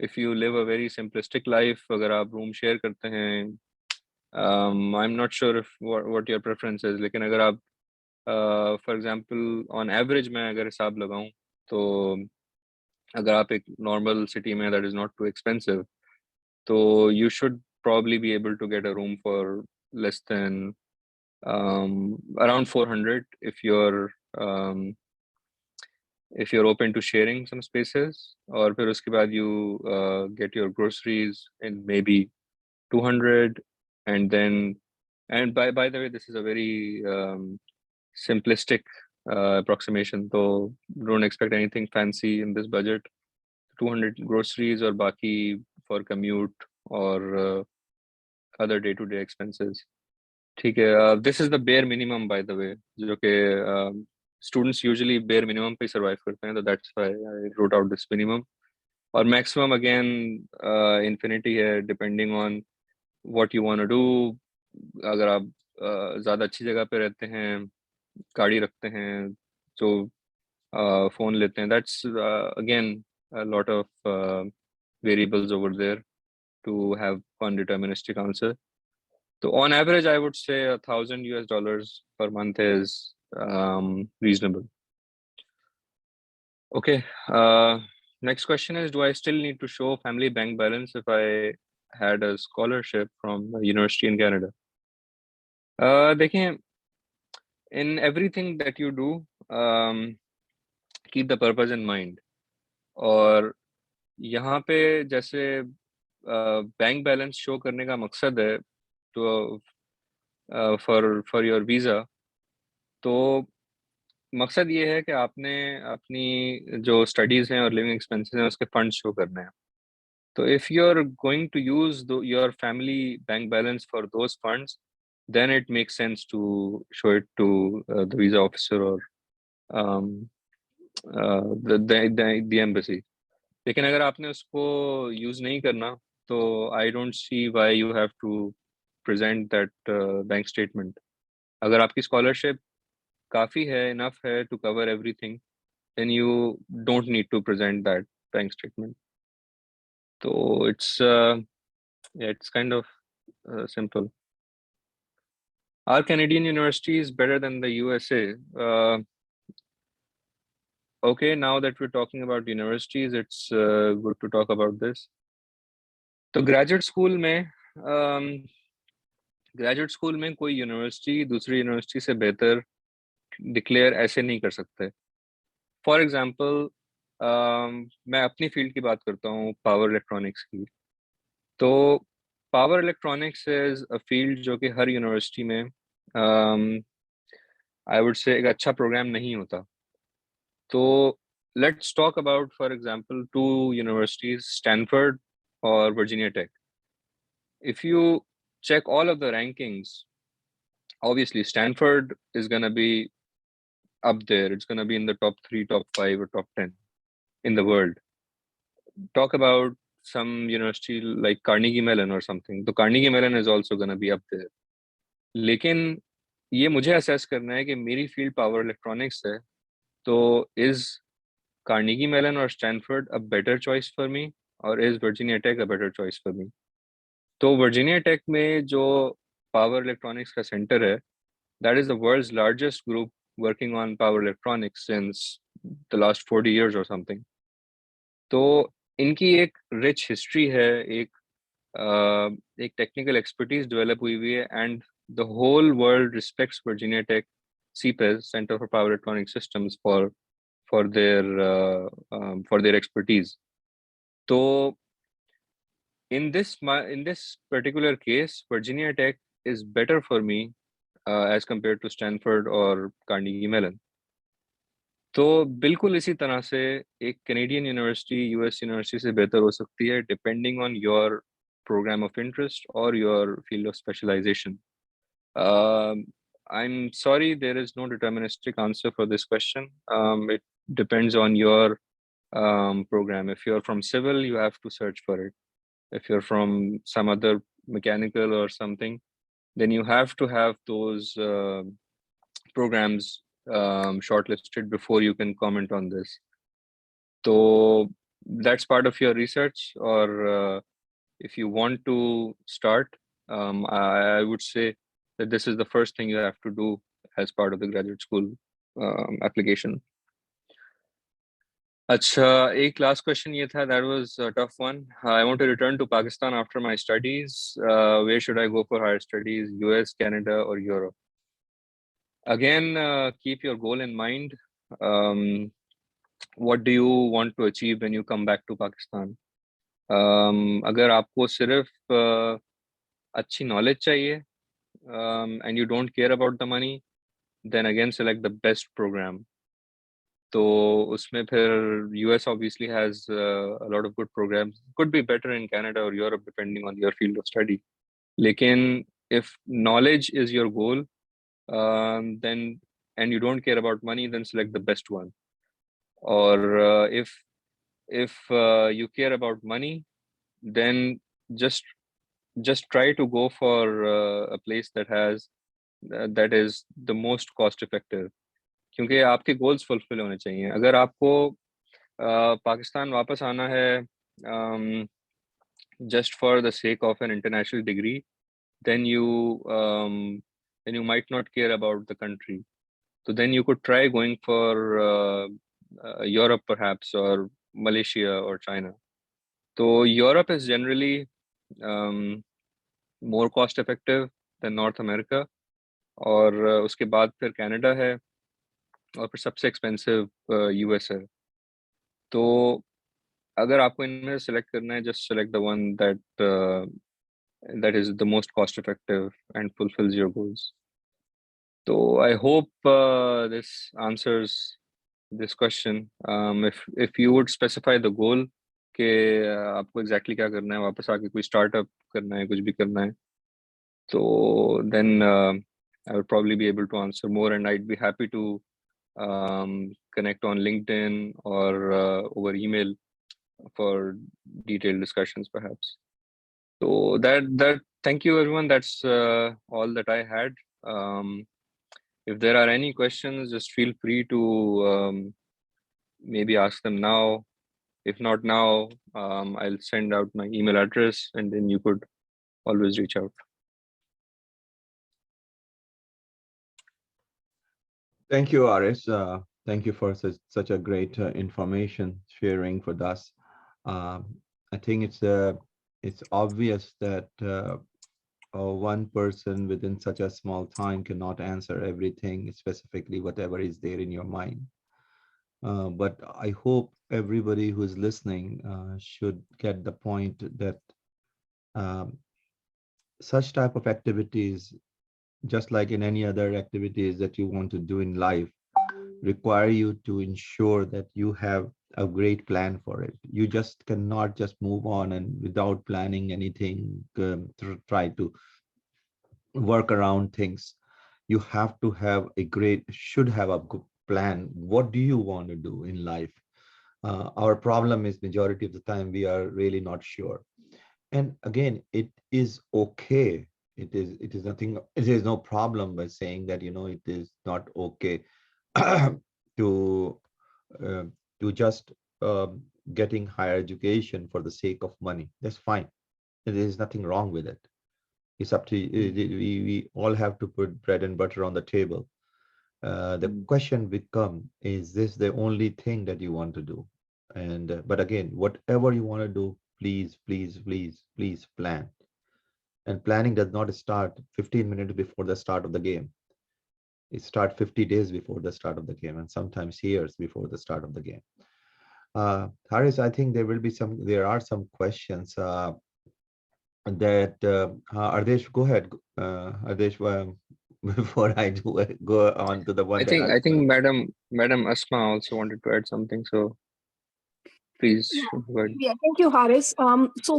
if you live a very simplistic life, अगर आप room share करते हैं, I'm not sure if what your preference is, लेकिन अगर आप for example on average मैं अगर हिसाब लगाऊं, तो अगर आप एक normal city में that is not too expensive, तो you should probably be able to get a room for less than around 400 if you're open to sharing some spaces. और फिर उसके बाद you get your groceries in maybe 200, and then, and by the way, this is a very simplistic approximation, so don't expect anything fancy in this budget. 200 groceries और बाकी for commute or other day-to-day expenses. ठीक है, this is the bare minimum by the way, जो कि students usually bare minimum पे survive करते हैं, so that's why I wrote out this minimum. और maximum again infinity है, depending on what you want to do. अगर आप ज़्यादा अच्छी जगह पे रहते हैं, गाड़ी रखते हैं, जो फ़ोन लेते हैं, that's again a lot of variables over there to have one deterministic answer. So on average, I would say $1,000 per month is reasonable. Okay. Next question is, do I still need to show family bank balance if I had a scholarship from a university in Canada? देखिए, in everything that you do, keep the purpose in mind. और यहाँ पे जैसे bank balance show करने का मकसद है तो फॉर योर वीज़ा, तो मकसद ये है कि आपने अपनी जो स्टडीज़ हैं और लिविंग एक्सपेंसेस हैं उसके फंड शो करने हैं. तो if you are going to use your family bank balance for those funds, then it makes sense to show it to the visa officer or the embassy. लेकिन अगर आपने उसको use नहीं करना, तो I don't see why you have to present that bank statement. अगर आपकी scholarship काफ़ी है, इनफ है to cover everything, then you don't need to present that bank statement. So it's kind of simple. Are Canadian universities better than the USA? Okay, now that we're talking about universities, it's good to talk about this. तो graduate school में graduate school में कोई university दूसरी university से बेहतर declare ऐसे नहीं कर सकते। फॉर एग्जांपल मैं अपनी फील्ड की बात करता हूँ, पावर इलेक्ट्रॉनिक्स की। तो power electronics is a field जो कि हर यूनिवर्सिटी में आई वुड से एक अच्छा प्रोग्राम नहीं होता। तो let's talk about for example two universities, Stanford और Virginia Tech. If you check all of the rankings, obviously Stanford is going to be up there. It's going to be in the top 3, top 5, or top 10 in the world. Talk about some university like Carnegie Mellon or something. So Carnegie Mellon is also going to be up there. लेकिन ये मुझे assess करना है कि मेरी field power electronics है, तो is Carnegie Mellon और Stanford a better choice for me, और is Virginia Tech a better choice for me? तो वर्जीनिया टेक में जो पावर इलेक्ट्रॉनिक्स का सेंटर है, that is the world's largest group working on power electronics since the last 40 years और something. तो इनकी एक रिच हिस्ट्री है, एक टेक्निकल एक्सपर्टीज डेवलप हुई है, and the whole world respects Virginia Tech CPES, Center for Power Electronic Systems, for their expertise. So in this particular case, Virginia Tech is better for me as compared to Stanford or Carnegie Mellon. तो बिल्कुल इसी तरह से एक Canadian university US university से बेहतर हो सकती है, depending on your program of interest or your field of specialization. I'm sorry, there is no deterministic answer for this question. It depends on your program. If you're from civil, you have to search for it. If you're from some other mechanical or something, then you have to have those programs shortlisted before you can comment on this. So that's part of your research, or if you want to start, I would say that this is the first thing you have to do as part of the graduate school application. अच्छा, एक last question ये था, that was a tough one. I want to return to Pakistan after my studies. Where should I go for higher studies? US, Canada, or Europe? Again, keep your goal in mind. What do you want to achieve when you come back to Pakistan? अगर आपको सिर्फ अच्छी knowledge चाहिए and you don't care about the money, then again select the best program. तो उसमें फिर US obviously has a lot of good programs. Could be better in Canada or Europe depending on your field of study. लेकिन if knowledge is your goal, then and you don't care about money, then select the best one. Or if you care about money, then just try to go for a place that is the most cost effective, क्योंकि आपके goals fulfil होने चाहिए। अगर आपको पाकिस्तान वापस आना है just for the sake of an international degree, then you might not care about the country. So then you could try going for Europe perhaps, or Malaysia or China. So Europe is generally more cost effective than North America, और उसके बाद फिर Canada है, और फिर सबसे expensive US है। तो अगर आपको इनमें सेलेक्ट करना है, just select the one that is the most cost effective and fulfills your goals. So I hope this answers this question. If you would specify the goal कि आपको exactly क्या करना है, वापस आके कोई startup करना है, कुछ भी करना है, so then I would probably be able to answer more, and I'd be happy to connect on LinkedIn or over email for detailed discussions perhaps. So that thank you everyone, that's all that I had. If there are any questions, just feel free to maybe ask them now. If not now, I'll send out my email address, and then you could always reach out. Thank you, Aris. Thank you for such a great information sharing for us. I think it's obvious that one person within such a small time cannot answer everything, specifically whatever is there in your mind. But I hope everybody who is listening should get the point that um, such type of activities, just like in any other activities that you want to do in life, require you to ensure that you have a great plan for it. You just cannot just move on and without planning anything, try to work around things. You have to have a great, should have a good plan. What do you want to do in life? Our problem is majority of the time we are really not sure. And again, it is okay. It is nothing, it is no problem by saying that, it is not okay to uh, just getting higher education for the sake of money. That's fine. There is nothing wrong with it. It's up to you. We all have to put bread and butter on the table. The question become, is this the only thing that you want to do? And but again, whatever you want to do, please, please, please, please plan. And planning does not start 15 minutes before the start of the game. It starts 50 days before the start of the game, and sometimes years before the start of the game. Haris, I think there are some questions that Ardesh, go ahead. Ardesh, before I go on to the one that I think Madam Asma also wanted to add something. So please go ahead. Yeah, thank you, Haris. So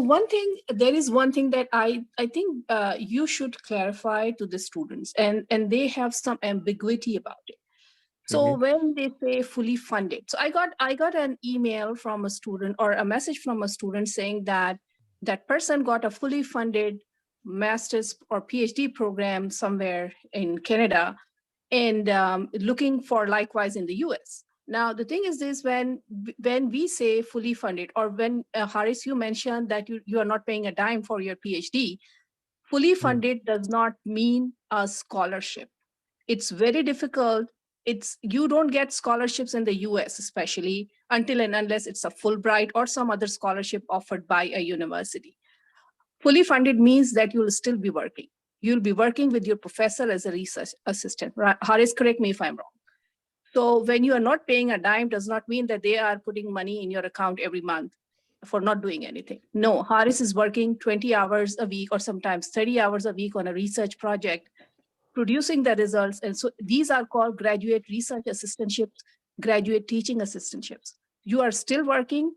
there is one thing that I think you should clarify to the students, and they have some ambiguity about it. So when they say fully funded, so I got an email from a student or a message from a student saying that that person got a fully funded master's or PhD program somewhere in Canada, and looking for likewise in the US. Now, the thing is this, when we say fully funded, or when Haris, you mentioned that you are not paying a dime for your PhD, fully funded does not mean a scholarship. It's very difficult. You don't get scholarships in the US, especially until and unless it's a Fulbright or some other scholarship offered by a university. Fully funded means that you'll still be working. You'll be working with your professor as a research assistant. Haris, correct me if I'm wrong. So when you are not paying a dime does not mean that they are putting money in your account every month for not doing anything. No, Haris is working 20 hours a week or sometimes 30 hours a week on a research project, producing the results. And so these are called graduate research assistantships, graduate teaching assistantships. You are still working,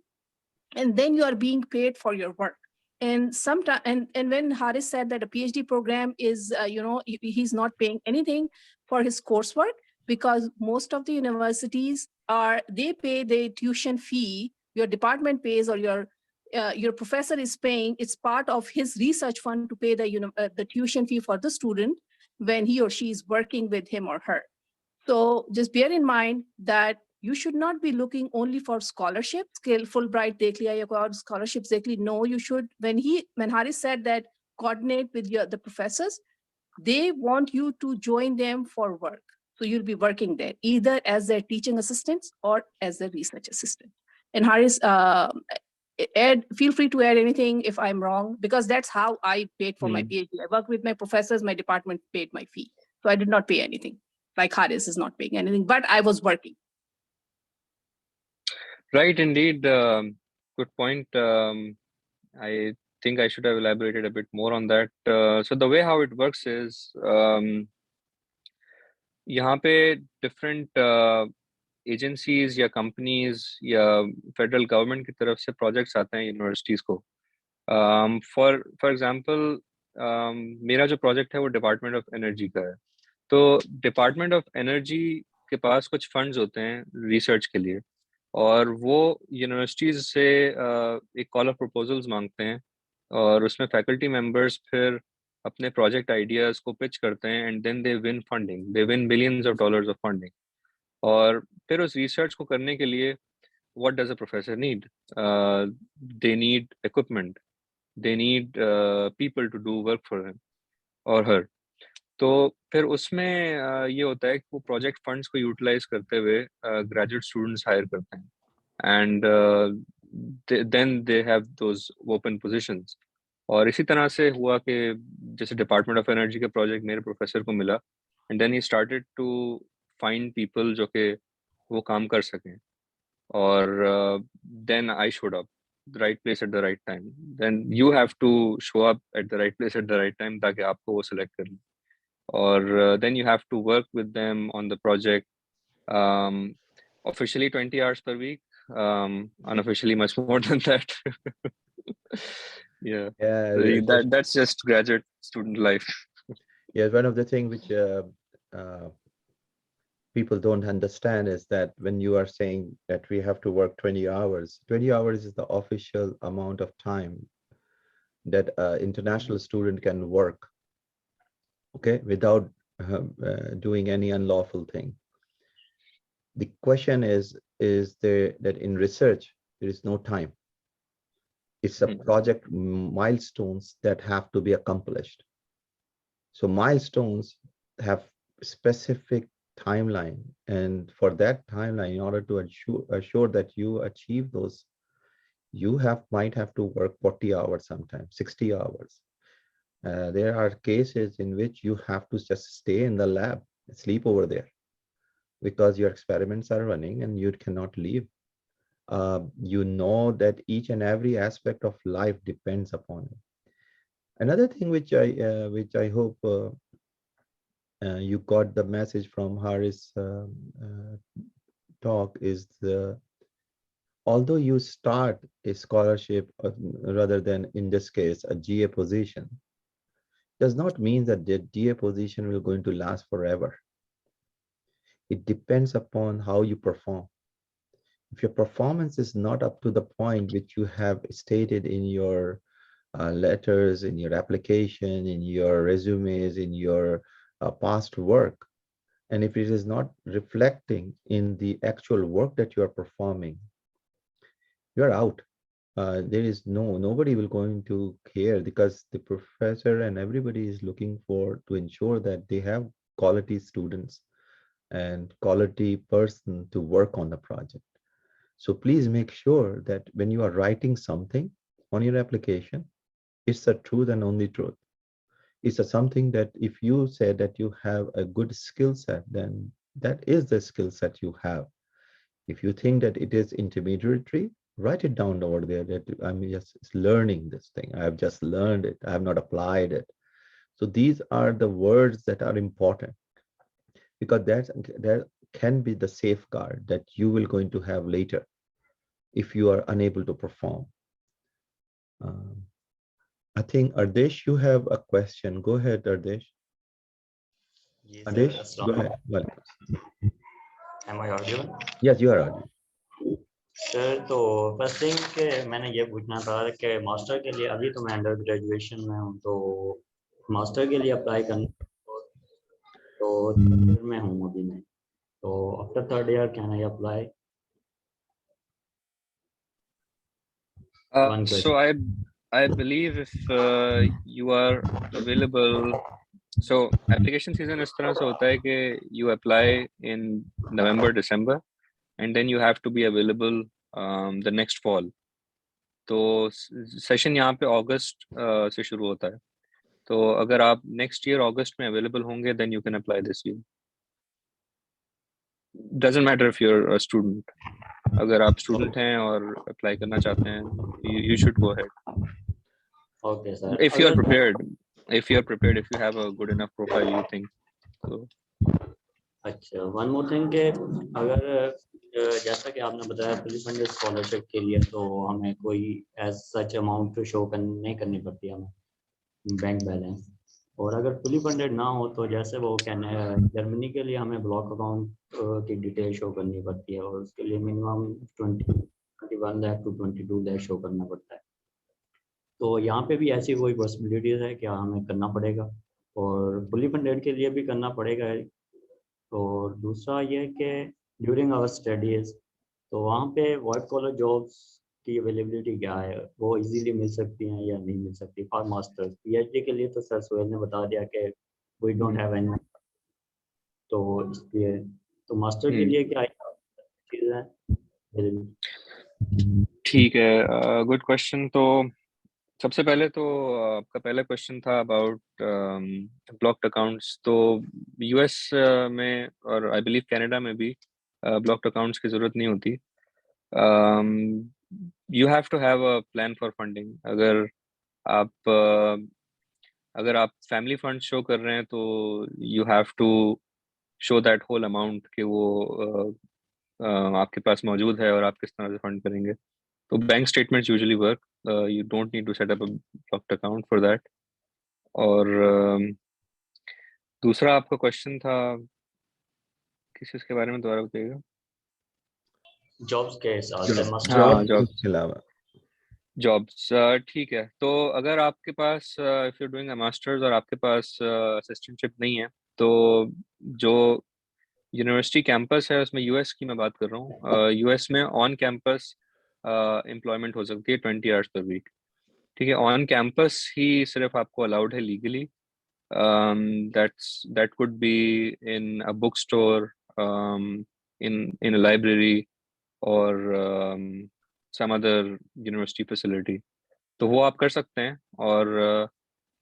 and then you are being paid for your work. And sometimes, and when Haris said that a PhD program is, he's not paying anything for his coursework, because most of the universities they pay the tuition fee, your department pays, or your professor is paying. It's part of his research fund to pay the tuition fee for the student when he or she is working with him or her. So just bear in mind that you should not be looking only for scholarships. Fulbright dekh liya ya scholarships dekh li. No, you should. When Haris said that coordinate with the professors, they want you to join them for work. So you'll be working there either as their teaching assistants or as their research assistant. And Haris, feel free to add anything if I'm wrong, because that's how I paid for my PhD. I worked with my professors, my department paid my fee. So I did not pay anything. Like Haris is not paying anything, but I was working. Right, indeed. Good point. I think I should have elaborated a bit more on that. So the way how it works is, यहाँ पे different agencies या companies या federal government की तरफ से projects आते हैं universities को. For example, मेरा जो project है वो Department of Energy का है. तो Department of Energy के पास कुछ funds होते हैं research के लिए, और वो यूनिवर्सिटीज से एक कॉल ऑफ प्रपोजल्स मांगते हैं, और उसमें फैकल्टी मेंबर्स फिर अपने प्रोजेक्ट आइडियाज को पिच करते हैं, and then they win funding, they win billions of dollars of funding. और फिर उस रिसर्च को करने के लिए what does a professor need? They need equipment, they need people to do work for him और हर. तो फिर उसमें ये होता है कि वो प्रोजेक्ट फंड्स को यूटिलाइज करते हुए ग्रेजुएट स्टूडेंट्स हायर करते हैं, and then they have those open positions. और इसी तरह से हुआ कि जैसे डिपार्टमेंट ऑफ एनर्जी का प्रोजेक्ट मेरे प्रोफेसर को मिला, and then he started to find people जो कि वो काम कर सकें, और then I showed up the right place at the right time. Then you have to show up at the right place at the right time ताकि आपको वो सिलेक्ट कर लें, और then you have to work with them on the project. Officially 20 hours per week, unofficially much more than that. Yeah, Yeah, so that's just graduate student life. yeah. One of the things which people don't understand is that when you are saying that we have to work 20 hours, 20 hours is the official amount of time that an international student can work, okay, without doing any unlawful thing. The question is there that in research, there is no time. It's a project milestones that have to be accomplished. So milestones have specific timeline, and for that timeline, in order to assure that you achieve those, you might have to work 40 hours, sometimes 60 hours. There are cases in which you have to just stay in the lab, sleep over there, because your experiments are running and you cannot leave. You know that each and every aspect of life depends upon it. Another thing which I hope you got the message from Haris' talk is although you start a scholarship rather than, in this case, a GA position, does not mean that the GA position will going to last forever. It depends upon how you perform. If your performance is not up to the point which you have stated in your letters, in your application, in your resumes, in your past work, and if it is not reflecting in the actual work that you are performing, you're out. There is nobody will going to care, because the professor and everybody is looking to ensure that they have quality students and quality person to work on the project. So please make sure that when you are writing something on your application, it's the truth and only truth. It's something that if you say that you have a good skill set, then that is the skill set you have. If you think that it is intermediary, write it down over there that I'm just learning this thing. I have just learned it. I have not applied it. So these are the words that are important, because that can be the safeguard that you will going to have later if you are unable to perform. I think, Ardesh, you have a question. Go ahead, Ardesh. Yes, Ardesh, go ahead. Welcome. Am I audible? Yes, you are audible. Sir तो first thing के मैंने ये पूछना था कि master के लिए, अभी तो मैं अंडर ग्रेजुएशन में हूँ, तो मास्टर के लिए अप्लाई करना, तो थर्ड ईयर में हूँ अभी मैं, तो after third year can I apply? So I believe if you are available, so application season is तरह से होता है कि you apply in November, December, and then you have to be available the next fall. तो session यहाँ पे अगस्त से शुरू होता है, तो अगर आप नेक्स्ट ईयर अगस्त में अवेलेबल होंगे then you can apply this year. Doesn't matter if you're a student. अगर आप स्टूडेंट हैं और अप्लाई करना चाहते हैं, you should go ahead. Okay, sir. If you are prepared, if you have a good enough profile, you think so. अच्छा, one more thing के अगर जैसा कि आपने बताया फुली फंडेड स्कॉलरशिप के लिए तो हमें कोई एज सच अमाउंट शो नहीं करनी पड़ती है हमें बैंक बैलेंस, और अगर फुली फंडेड ना हो तो जैसे वो जर्मनी के लिए हमें ब्लॉक अकाउंट की डिटेल शो करनी पड़ती है, और उसके लिए minimum 21 lakh to 22 lakh show करना पड़ता है। तो यहाँ पे भी ऐसी कोई पॉसिबिलिटीज है क्या हमें करना पड़ेगा, और फुली फंडेड के लिए भी करना पड़ेगा? और दूसरा ये कि ड्यूरिंग आवर स्टडीज तो वहाँ पे वाइट कॉलर जॉब्स की अवेलेबिलिटी क्या है, वो इजीली मिल सकती हैं या नहीं मिल सकती फॉर मास्टर्स? पीएचडी के लिए तो सर सोहेल ने बता दिया कि वी डोंट हैव एनी, तो इसलिए तो मास्टर के लिए क्या चीज़ है? ठीक है, गुड क्वेश्चन। तो सबसे पहले तो आपका पहला क्वेश्चन था अबाउट ब्लॉक्ड अकाउंट्स। तो यूएस में और आई बिलीव कनाडा में भी ब्लॉक्ड अकाउंट्स की जरूरत नहीं होती। You have to have a plan for funding. अगर आप फैमिली फंड शो कर रहे हैं तो you have to show that whole amount कि वो आपके पास मौजूद है और आप किस तरह से फंड करेंगे। तो bank statements usually work. You don't need to set up a blocked account for that. और दूसरा आपका क्वेश्चन था किस चीज़ के बारे में, दोबारा बताइएगा। जॉब्स के हिसाब से Job, मास्टर हाँ, job जॉब्स। के अलावा जॉब्स ठीक है। तो अगर आपके पास if you doing a masters और आपके पास असिस्टेंटशिप नहीं है, तो जो यूनिवर्सिटी कैंपस है उसमें यूएस की मैं बात कर रहा हूँ, यूएस में ऑन कैंपस एम्प्लॉयमेंट हो सकती है 20 आवर्स पर वीक। ठीक है, ऑन कैंपस ही सिर्फ आपको अलाउड है legally. that could be in a bookstore, in a library, or some other university facility। तो वो आप कर सकते हैं। और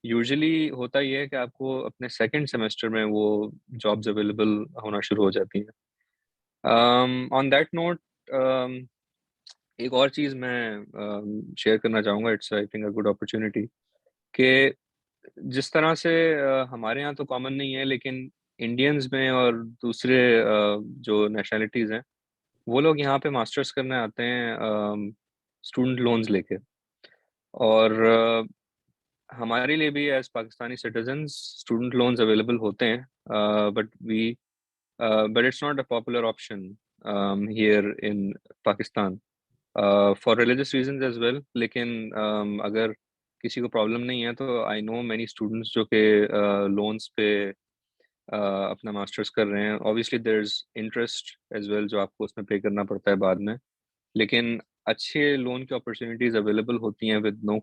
यूजुअली होता ये है कि आपको अपने सेकंड सेमेस्टर में वो जॉब्स अवेलेबल होना शुरू हो जाती हैं। ऑन दैट नोट, एक और चीज़ मैं शेयर करना चाहूँगा, it's I think a good opportunity, कि जिस तरह से हमारे यहाँ तो कॉमन नहीं है, लेकिन इंडियंस में और दूसरे जो नेशनलिटीज़ हैं, वो लोग यहाँ पे मास्टर्स करने आते हैं स्टूडेंट लोन्स लेके। और हमारे लिए भी as Pakistani citizens student loans available होते हैं, but it's not a popular option here in Pakistan for religious reasons as well. लेकिन अगर किसी को प्रॉब्लम नहीं है तो आई नो मैनी स्टूडेंट्स जो कि लोन्स पे अपना मास्टर्स कर रहे हैं। Obviously there is interest as well जो आपको उसमें पे करना पड़ता है बाद में, लेकिन अच्छे लोन की अपॉर्चुनिटीज अवेलेबल होती हैं with no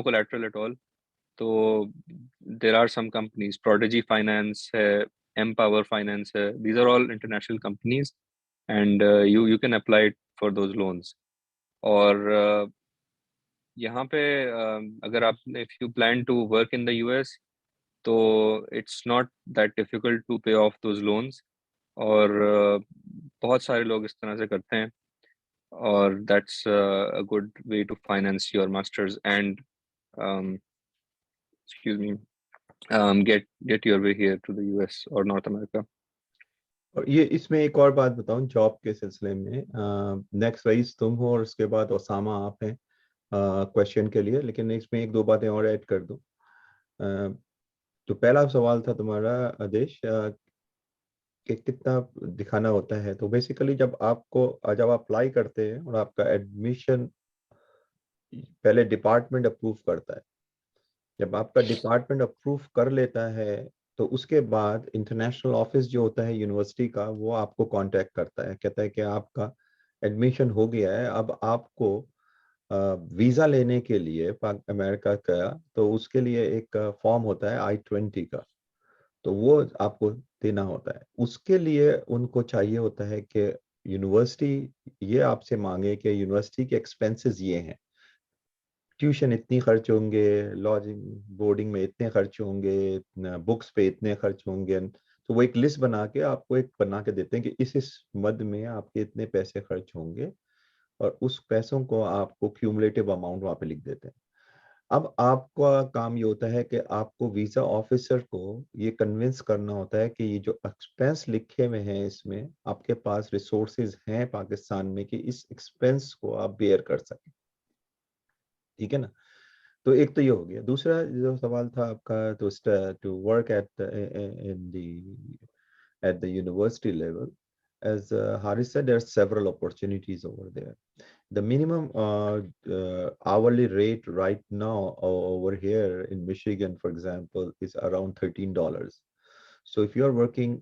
collateral at all. तो there are some companies, Prodigy Finance है, एम पावर फाइनेंस है, these are all international companies, and you can apply for those loans. और यहाँ पे अगर आप if you plan to work in the US, तो it's not that difficult to pay off those loans. और बहुत सारे लोग इस तरह से करते हैं, और that's a good way to finance your masters and excuse me, get your way here to the US or North America। और ये इसमें एक और बात बताऊं जॉब के सिलसिले में। नेक्स्ट वाइज तुम हो और उसके बाद ओसामा आप हैं क्वेश्चन के लिए, लेकिन इसमें एक दो बातें और ऐड कर दूं। तो पहला सवाल था तुम्हारा आदेश कि कितना दिखाना होता है। तो बेसिकली जब आप अप्लाई करते हैं और आपका एडमिशन पहले डिपार्टमेंट अप्रूव करता है, जब आपका डिपार्टमेंट अप्रूव कर लेता है तो उसके बाद इंटरनेशनल ऑफिस जो होता है यूनिवर्सिटी का वो आपको कांटेक्ट करता है, कहता है कि आपका एडमिशन हो गया है, अब आपको वीज़ा लेने के लिए अमेरिका का, तो उसके लिए एक फॉर्म होता है I-20 का, तो वो आपको देना होता है। उसके लिए उनको चाहिए होता है कि यूनिवर्सिटी ये आपसे मांगे कि यूनिवर्सिटी के एक्सपेंसेस ये हैं, ट्यूशन इतनी खर्च होंगे, लॉजिंग बोर्डिंग में इतने खर्च होंगे, बुक्स पे इतने खर्च होंगे। तो वो एक लिस्ट बना के आपको एक बना के देते हैं कि इस मद में आपके इतने पैसे खर्च होंगे, और उस पैसों को आपको क्यूमुलेटिव अमाउंट वहाँ पे लिख देते हैं। अब आपका काम ये होता है कि आपको वीजा ऑफिसर को ये कन्विंस करना होता है कि ये जो एक्सपेंस लिखे हुए हैं इसमें आपके पास रिसोर्सेज हैं पाकिस्तान में कि इस एक्सपेंस को आप बेयर कर सकें। ठीक है ना? तो एक तो ये हो गया। दूसरा जो सवाल था आपका, तो to work at the university level, as Haris said, there are several opportunities over there. The minimum hourly rate right now over here in Michigan, for example, is around $13. So if you're working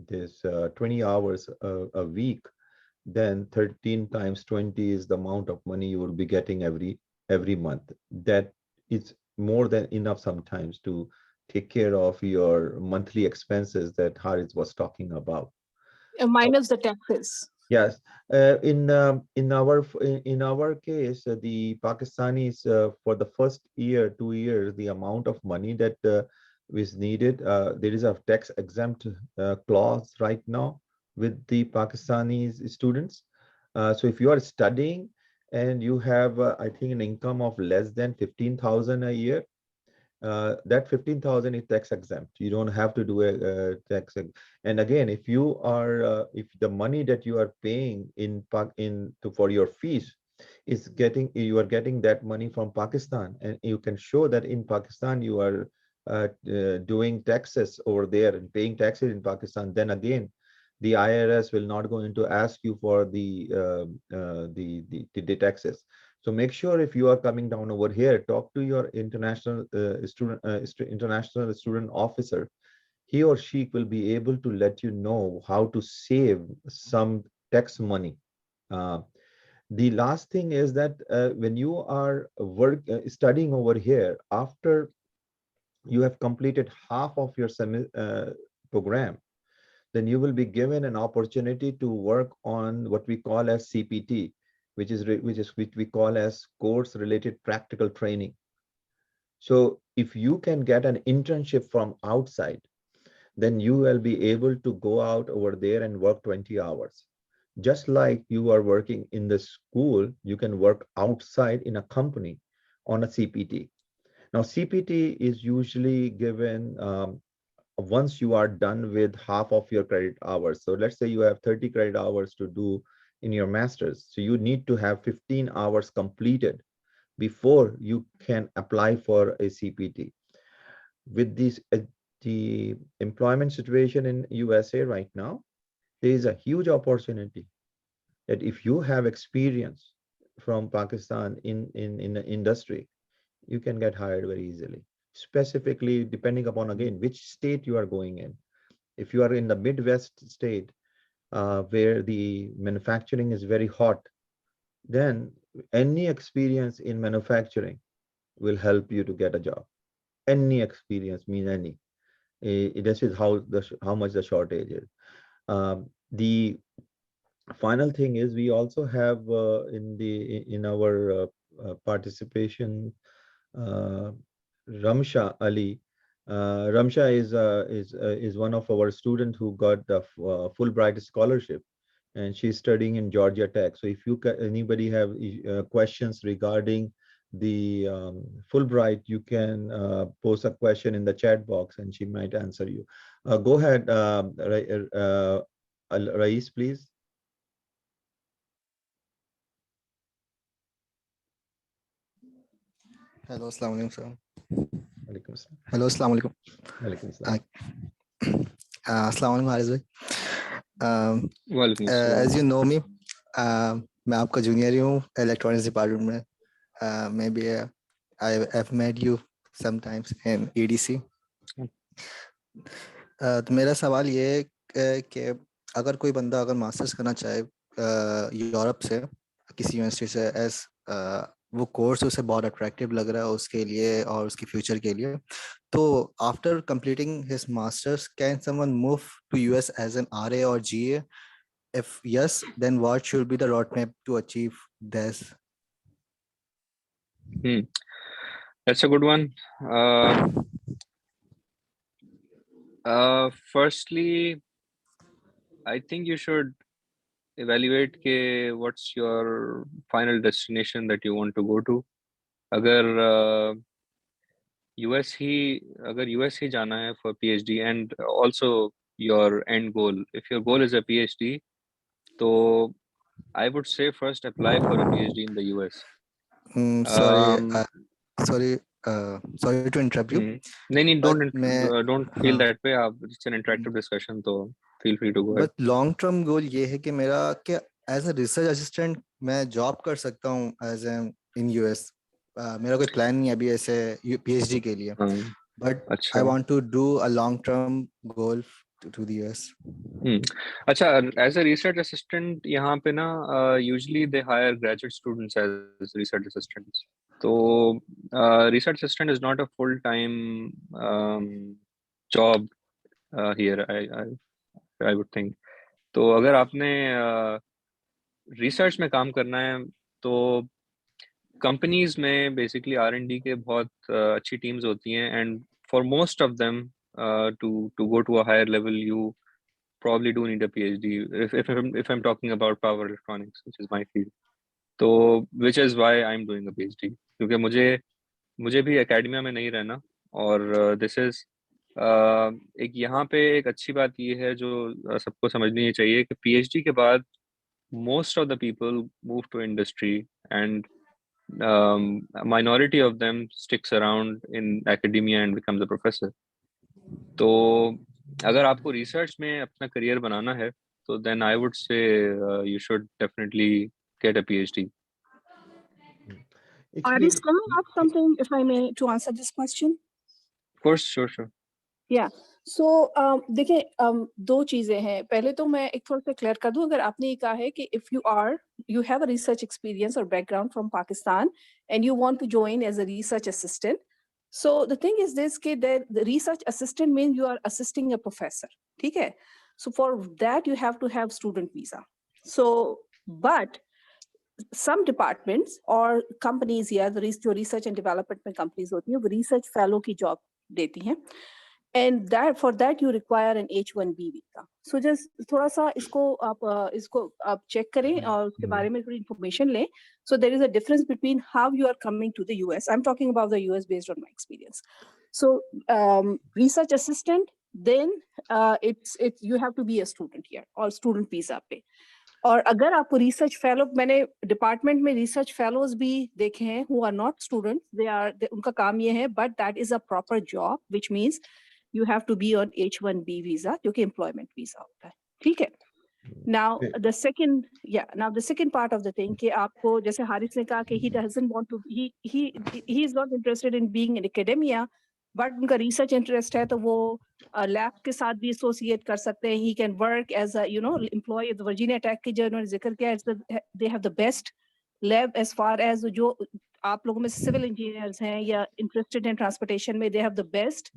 this 20 hours a week, then 13 times 20 is the amount of money you will be getting every month. That is more than enough sometimes to take care of your monthly expenses that Haris was talking about. Minus the taxes. Yes, in our case, the Pakistanis for the first year, 2 years, the amount of money that is needed, there is a tax exempt clause right now with the Pakistanis students. So if you are studying and you have, I think, an income of less than 15,000 a year, that 15,000 is tax exempt. You don't have to do a tax. And again, if you are, if the money that you are paying for your fees is you are getting that money from Pakistan, and you can show that in Pakistan you are doing taxes over there and paying taxes in Pakistan, then again, the IRS will not going to ask you for the taxes. So make sure if you are coming down over here, talk to your international student officer. He or she will be able to let you know how to save some tax money. Uh, the last thing is that when you are studying over here, after you have completed half of your program, then you will be given an opportunity to work on what we call as CPT, which we call as course related practical training. So if you can get an internship from outside, then you will be able to go out over there and work 20 hours. Just like you are working in the school, you can work outside in a company on a CPT. Now, CPT is usually given once you are done with half of your credit hours. So let's say you have 30 credit hours to do in your master's. So you need to have 15 hours completed before you can apply for a CPT. With this, the employment situation in USA right now, there is a huge opportunity that if you have experience from Pakistan in the industry, you can get hired very easily, specifically depending upon, again, which state you are going in. If you are in the Midwest state, where the manufacturing is very hot, then any experience in manufacturing will help you to get a job. Any experience means any. This is how much the shortage is. The final thing is we also have in our participation, Ramsha Ali. Ramsha is one of our students who got the Fulbright scholarship, and she's studying in Georgia Tech. So if anybody have questions regarding the Fulbright, you can post a question in the chat box, and she might answer you. Go ahead, Rais, please. Hello, Assalamu alaikum, sir. Walaikum assalam. Hello, Assalamu alaikum. Walaikum assalam. Assalamu alaikum, Haris bhai. Walaikum assalam. As you know me, मैं आपका junior ही हूँ electronics department में. Maybe I have met you sometimes in EDC. तो मेरा सवाल ये है कि अगर कोई बंदा अगर मास्टर्स करना चाहे यूरोप से किसी यूनिवर्सिटी से वो कोर्स उसे बहुत अट्रैक्टिव लग रहा है उसके लिए और उसके फ्यूचर के लिए, तो after completing his masters can someone move to US as an RA और GA? If yes, then what should be the roadmap to achieve this? That's a good one. Firstly, I think you should evaluate what's your final destination that you want to go to. अगर US ही जाना है for PhD, and also your end goal. If your goal is a PhD, so I would say first apply for a PhD in the US. Sorry to interrupt you. Don't feel that way. It's an interactive discussion, so feel free to go ahead. But long term goal ये है कि मेरा क्या as a research assistant मैं job कर सकता हूँ as in US. मेरा कोई plan नहीं है अभी ऐसे PhD के लिए. But I want to do a long term goal to the US. अच्छा, as a research assistant यहाँ पे ना usually they hire graduate students as research assistants. So research assistant is not a full-time job here, I would think. तो अगर आपने research में काम करना है तो कंपनीज में बेसिकली R&D के बहुत अच्छी टीम्स होती हैं, and for most of them to go to a higher level you probably do need a PhD if I'm talking about power electronics, which is my field. तो which is why I'm doing a PhD, क्योंकि मुझे भी academia में नहीं रहना, और this is एक यहाँ पे एक अच्छी बात ये है जो सबको समझनी चाहिए कि PhD के बाद most of the people move to industry, and a minority of them sticks around in academia and becomes a professor. तो अगर आपको रिसर्च में अपना करियर बनाना है तो then I would say you should definitely get a PhD. Aris, can I ask something, if I may, to answer this question? Of course, sure. या सो देखिए, दो चीजें हैं. पहले तो मैं एक थोड़ा सा क्लियर कर दूं. अगर आपने ये कहा है कि if you have a research experience और background from Pakistan and you want to join as a research assistant, so the thing is this कि the research assistant mean you are assisting a professor, ठीक है? So for that you have to have student visa. So but some departments or companies here, जो research and development में companies होती हैं, वो research fellow की job देती हैं, and that for that you require an H-1B visa. So just थोड़ा सा इसको आप check करें और उसके बारे में थोड़ी information लें. So there is a difference between how you are coming to the US. I'm talking about the US based on my experience. So research assistant, then it's you have to be a student here or student visa पे. और अगर आपको research fellow, मैंने department में research fellows भी देखे हैं who are not students, उनका काम ये है, but that is a proper job which means you have to be on H-1B visa, जो कि एम्प्लॉयमेंट वीजा होता है, ठीक है? Now the second part of the thing कि आपको, जैसे हारिस ने कहा कि he doesn't want to, he is not interested in being in academia, but उनका रिसर्च इंटरेस्ट है तो वो लैब के साथ भी एसोसिएट कर सकते हैं. He can work as a employ. Virginia Tech की जो उन्होंने जिक्र किया, they have the best lab as far as, जो आप लोगों में सिविल इंजीनियर्स हैं या इंटरेस्टेड इन ट्रांसपोर्टेशन में, दे have the best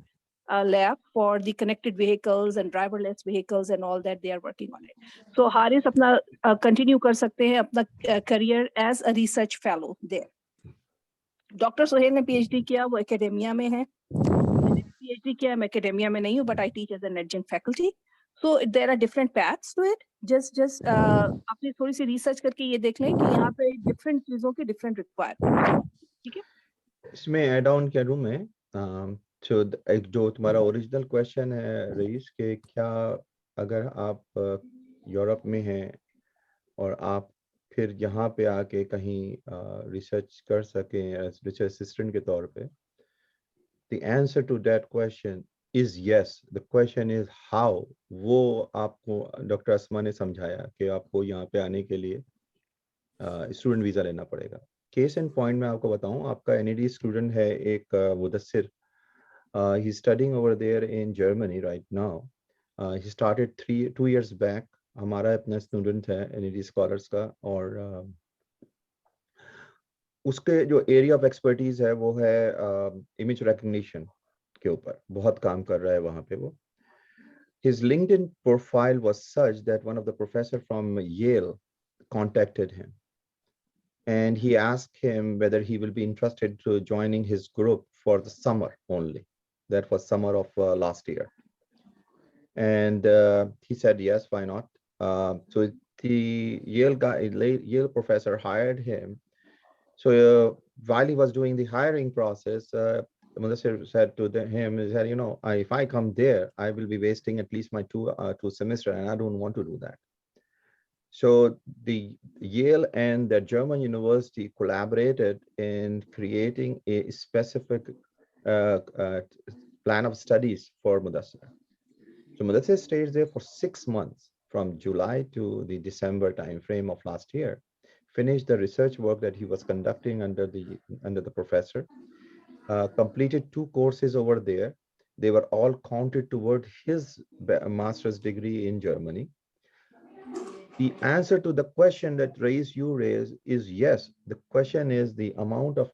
lab for the connected vehicles and driverless vehicles and all that. They are working on it. So Haris अपना continue कर सकते हैं अपना career as a research fellow there. Doctor Sohail ने PhD किया, वो academia में है. PhD किया, मैं एकेडेमिया में नहीं हूँ, but I teach as an adjunct faculty. So there are different paths to it. Just अपनी थोड़ी सी research करके ये देख लें कि यहाँ पे different चीजों के different requirements, ठीक है? इसमें ऐड ऑन करूँ मैं, एक जो तुम्हारा ओरिजिनल क्वेश्चन है रईस, के क्या अगर आप यूरोप में हैं और आप फिर यहाँ पे आके कहीं रिसर्च कर सकें एज रिसर्च असिस्टेंट के तौर पे, the answer to that question is yes. The question is how. वो आपको डॉक्टर अस्मा ने समझाया कि आपको यहाँ पे आने के लिए स्टूडेंट वीजा लेना पड़ेगा. केस एंड पॉइंट मैं आपको बताऊं, आपका NED स्टूडेंट है एक Mudassir. He's studying over there in Germany right now. He started 2 years back. हमारा अपना स्टूडेंट है NED स्कॉलर्स का, और उसके जो एरिया ऑफ एक्सपर्टीज है वो है इमेज रिकग्निशन के ऊपर बहुत काम कर रहा है वहाँ पे वो. His LinkedIn profile was such that one of the professor from Yale contacted him, and he asked him whether he will be interested to joining his group for the summer only. That was summer of last year, and he said yes, why not? So the Yale professor hired him. So while he was doing the hiring process, Mudassir said to him, he said, if I come there, I will be wasting at least my two semester, and I don't want to do that. So the Yale and the German university collaborated in creating a specific plan of studies for Mudassir. So Mudassir stayed there for 6 months, from July to the December timeframe of last year. Finished the research work that he was conducting under the professor. Completed 2 courses over there. They were all counted toward his master's degree in Germany. The answer to the question that you raised is yes. The question is the amount of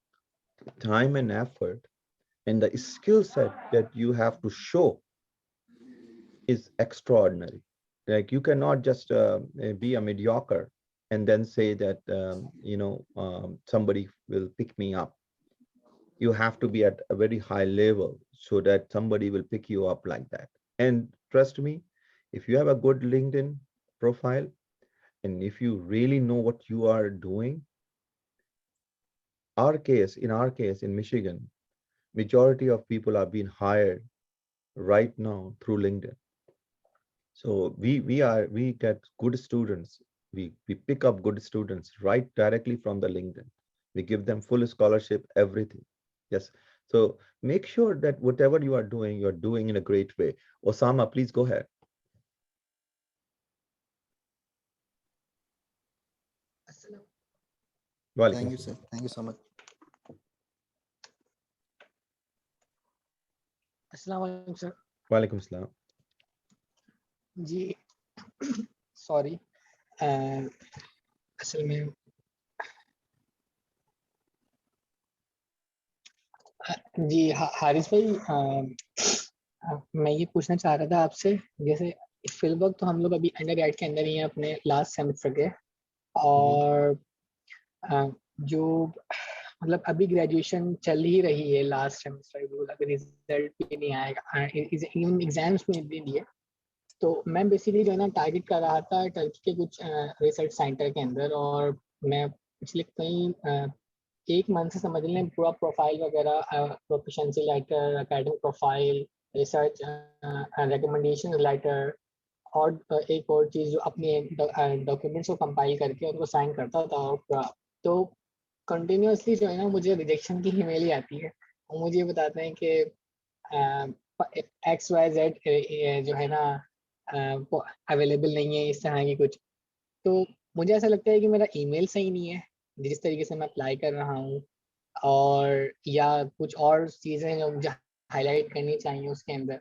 time and effort and the skill set that you have to show is extraordinary. Like, you cannot just be a mediocre and then say that, somebody will pick me up. You have to be at a very high level so that somebody will pick you up like that. And trust me, if you have a good LinkedIn profile, and if you really know what you are doing, in our case in Michigan, majority of people are being hired right now through LinkedIn. So we get good students. We pick up good students right directly from the LinkedIn. We give them full scholarship, everything. Yes. So make sure that whatever you are doing, you're doing in a great way. Osama, please go ahead. Walaikum Thank you, assalam. sir. Thank you so much. अस्सलाम वालेकुम sir Walaikum assalam. जी sorry असल में जी हारिस भाई मैं ये पूछना चाह रहा था आपसे, जैसे फिल वक्त तो हम लोग अभी अंडर ग्रेड के अंदर ही हैं अपने लास्ट सेमेस्टर के, और जो मतलब अभी ग्रेजुएशन चल ही रही है लास्ट सेमेस्टर, अभी रिजल्ट भी नहीं आएगा, इवन एग्जाम्स में भी नहीं है। तो मैं बेसिकली जो है ना टारगेट कर रहा था टर्की के कुछ रिसर्च सेंटर के अंदर, और मैं पिछले कई एक मंथ से समझ लें पूरा प्रोफाइल वगैरह, proficiency letter, academic profile, research recommendation letter, और एक और चीज़ जो अपने डॉक्यूमेंट्स को कंपाइल करके उनको साइन करता था, और तो कंटिन्यूसली जो है ना मुझे रिजेक्शन की ईमेल ही आती है, और मुझे ये बताते हैं कि XYZ जो है ना अवेलेबल नहीं है, इस तरह की कुछ। तो मुझे ऐसा लगता है कि मेरा ईमेल सही नहीं है जिस तरीके से मैं अप्लाई कर रहा हूँ, और या कुछ और चीज़ें हैं जो मुझे हाईलाइट करनी चाहिए उसके अंदर।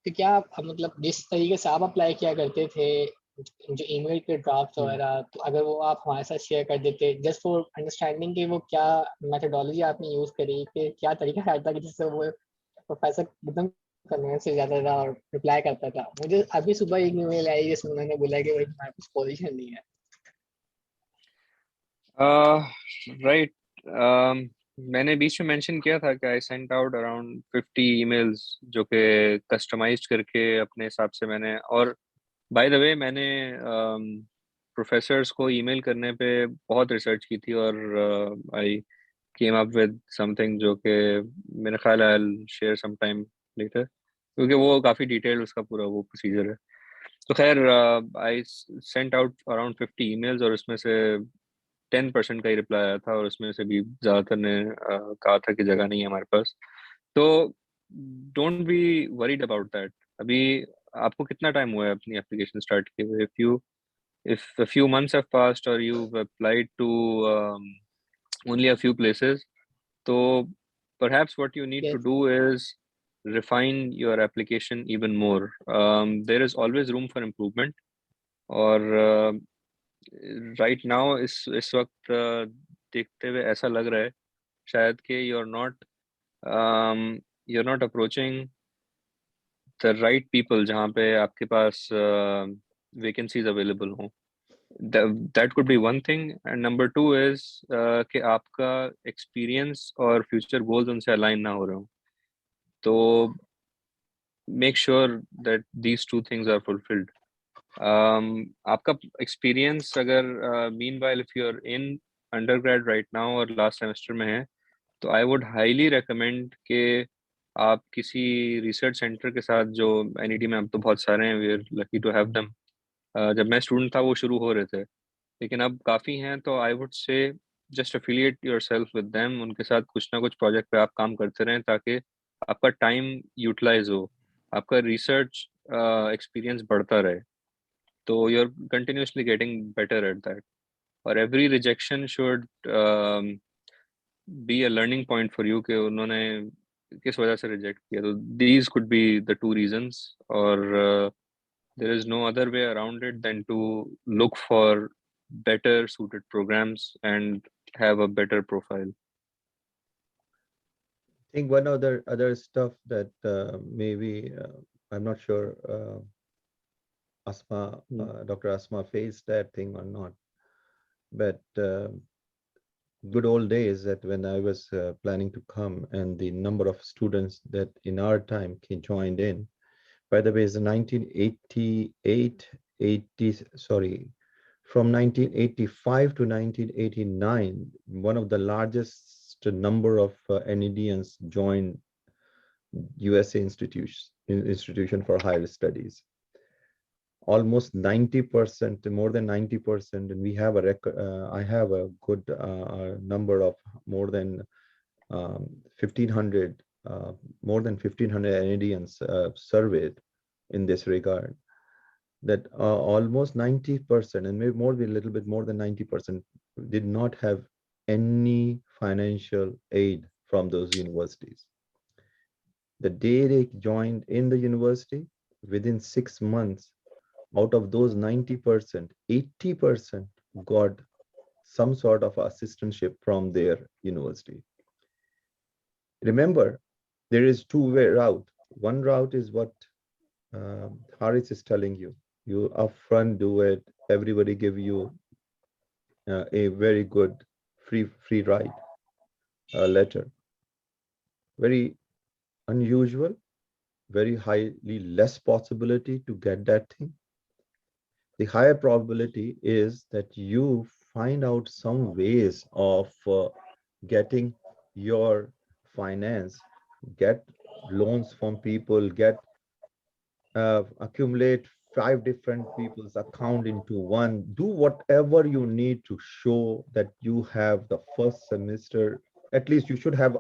तो क्या आप मतलब जिस तरीके से आप अप्लाई किया करते थे जो ईमेल के ड्राफ्ट वगैरह, तो अगर वो आप हमारे साथ शेयर कर देते जस्ट फॉर अंडरस्टैंडिंग कि वो क्या मेथोडोलॉजी आपने यूज़ करी, कि क्या तरीका था कि जिससे वो प्रोफेसर एकदम कन्विंस हो जाता था और रिप्लाई करता था। मुझे अभी सुबह एक ईमेल आई जिसमें उन्होंने बोला कि भाई हमारे पास पोजीशन नहीं है। राइट, मैंने बीच में मेंशन किया था कि I sent out around 50 emails जो कि कस्टमाइज्ड करके अपने हिसाब से मैंने, और बाय द वे मैंने प्रोफेसर्स को ईमेल करने पे बहुत रिसर्च की थी, और I came up with something जो कि मेरा ख्याल है I will share some time later, क्योंकि वो काफ़ी डिटेल उसका पूरा वो प्रोसीजर है। तो खैर I sent out around 50 emails, और उसमें से 10% का ही रिप्लाई आया था, और उसमें से भी ज़्यादातर ने कहा था कि जगह नहीं है हमारे पास। तो don't be worried about that. अभी आपको कितना टाइम हुआ है अपनी एप्लीकेशन स्टार्ट किए हुए? if a few months have passed or you've applied to only a few places, so perhaps what you need to Yes. do is refine your application even more. There is always room for improvement, और right now इस वक्त देखते हुए ऐसा लग रहा है शायद कि you're not approaching the right people जहाँ पे आपके पास vacancies available हों. That could be one thing, and number two is कि आपका experience और future goals उनसे align ना हो रहे हो, तो make sure that these two things are fulfilled. आपका experience अगर meanwhile if you're in undergrad right now और last semester में है, तो I would highly recommend कि आप किसी research center के साथ, जो NED में अब तो बहुत सारे हैं, we are lucky to have them. जब मैं स्टूडेंट था वो शुरू हो रहे थे, लेकिन अब काफ़ी हैं, तो आई वुड से just affiliate yourself with them, उनके साथ कुछ ना कुछ प्रोजेक्ट पे आप काम करते रहें ताकि आपका टाइम यूटिलाइज हो, आपका रिसर्च एक्सपीरियंस बढ़ता रहे, तो you are continuously getting better at that, और every rejection should be a learning point for you कि उन्होंने किस वजह से रिजेक्ट किया। तो these could be the two reasons, और there is no other way around it than to look for better suited programs and have a better profile. I think one other stuff that maybe I'm not sure Asma, Dr. Asma faced that thing or not. but good old days that when I was planning to come and the number of students that in our time joined in. By the way, it's 1988, 80, sorry, from 1985 to 1989, one of the largest number of NEDians joined USA institution for higher studies. Almost 90%, more than 90%, and we have a record. I have a good number of more than 1,500, more than 1,500 NEDians surveyed in this regard. That almost 90%, and maybe more, a little bit more than 90%, did not have any financial aid from those universities. The day they joined in the university, within 6 months, out of those 90%, 80% got some sort of assistantship from their university. Remember, there is two-way route. One route is what Haris is telling you. You upfront do it. Everybody give you a very good free ride letter. Very unusual, very highly less possibility to get that thing. The higher probability is that you find out some ways of getting your finance, get loans from people, get accumulate 5 different people's account into one. Do whatever you need to show that you have the first semester. At least you should have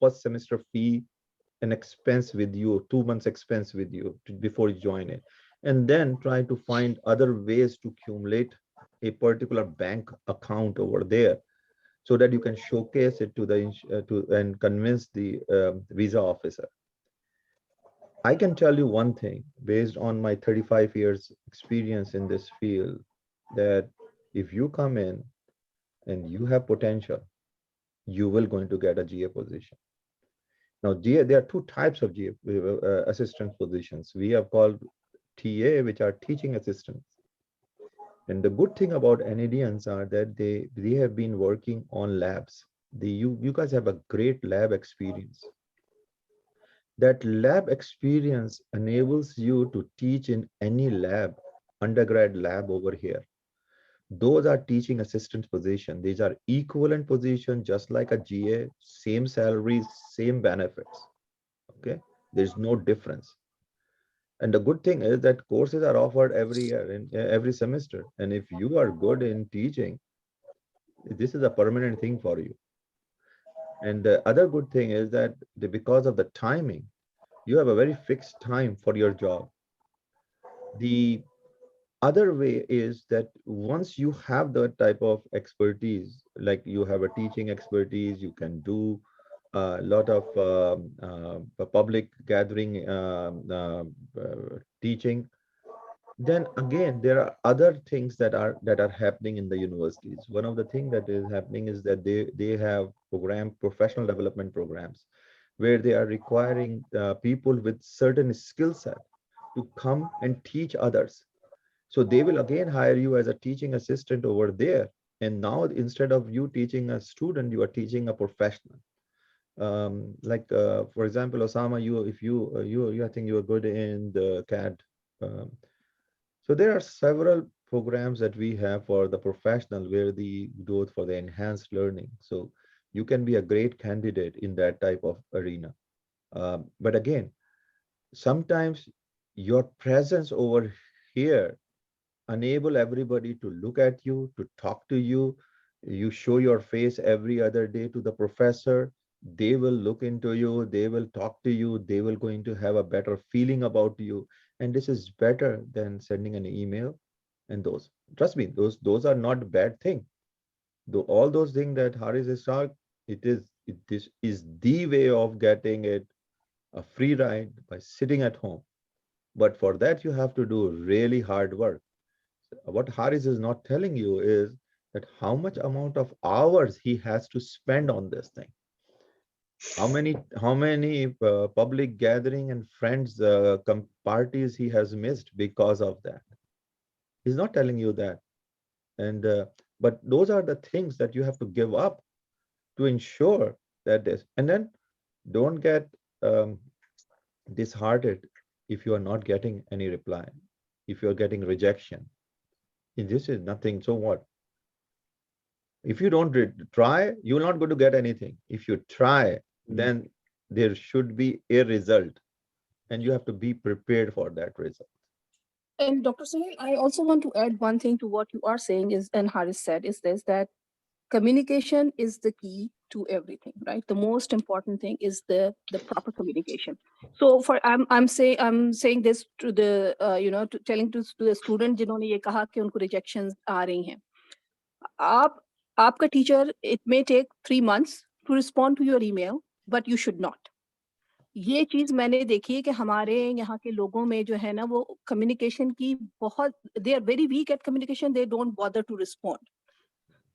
first semester fee and expense with you, 2 months expense with you before you join it. And then try to find other ways to accumulate a particular bank account over there, so that you can showcase it to the and convince the visa officer. I can tell you one thing based on my 35 years experience in this field, that if you come in and you have potential, you will going to get a GA position. Now, there are 2 types of GA assistant positions. We have called TA, which are teaching assistants. And the good thing about NEDians are that they have been working on labs. You guys have a great lab experience. That lab experience enables you to teach in any lab, undergrad lab over here. Those are teaching assistant position. These are equivalent position, just like a GA, same salaries, same benefits. Okay, there's no difference. And the good thing is that courses are offered every year and every semester. And if you are good in teaching, this is a permanent thing for you. And the other good thing is that because of the timing, you have a very fixed time for your job. The other way is that once you have that type of expertise, like you have a teaching expertise, you can do a lot of public gathering teaching. Then again, there are other things that are happening in the universities. One of the things that is happening is that they have professional development programs, where they are requiring people with certain skill set to come and teach others. So they will again hire you as a teaching assistant over there. And now instead of you teaching a student, you are teaching a professional. For example, Osama, I think you are good in the CAD. So there are several programs that we have for the professional where the go for the enhanced learning. So you can be a great candidate in that type of arena. But again, sometimes your presence over here enable everybody to look at you, to talk to you. You show your face every other day to the professor. They will look into you, they will talk to you, they will going to have a better feeling about you. And this is better than sending an email. And those, trust me, those are not bad thing. Though all those things that Haris is talking, this is the way of getting it a free ride by sitting at home. But for that, you have to do really hard work. What Haris is not telling you is that how much amount of hours he has to spend on this thing. How many public gathering and friends parties he has missed because of that. He's not telling you that. And But those are the things that you have to give up to ensure that this, and then don't get disheartened if you are not getting any reply, if you're getting rejection. This is nothing. So what? If you don't try, you're not going to get anything. If you try, then there should be a result, and you have to be prepared for that result. And Dr. Sunil, I also want to add one thing to what you are saying is, and Haris said, is this, that communication is the key to everything, right? The most important thing is the proper communication. So I'm saying this to the telling to the student जिन्होंने ये कहा कि उनको rejections आ रही हैं. आपका teacher, it may take 3 months to respond to your email, but you should not. ये चीज मैंने देखी है कि हमारे यहाँ के लोगों में जो है ना वो कम्युनिकेशन की बहुत, they are very weak at communication, they don't bother to respond.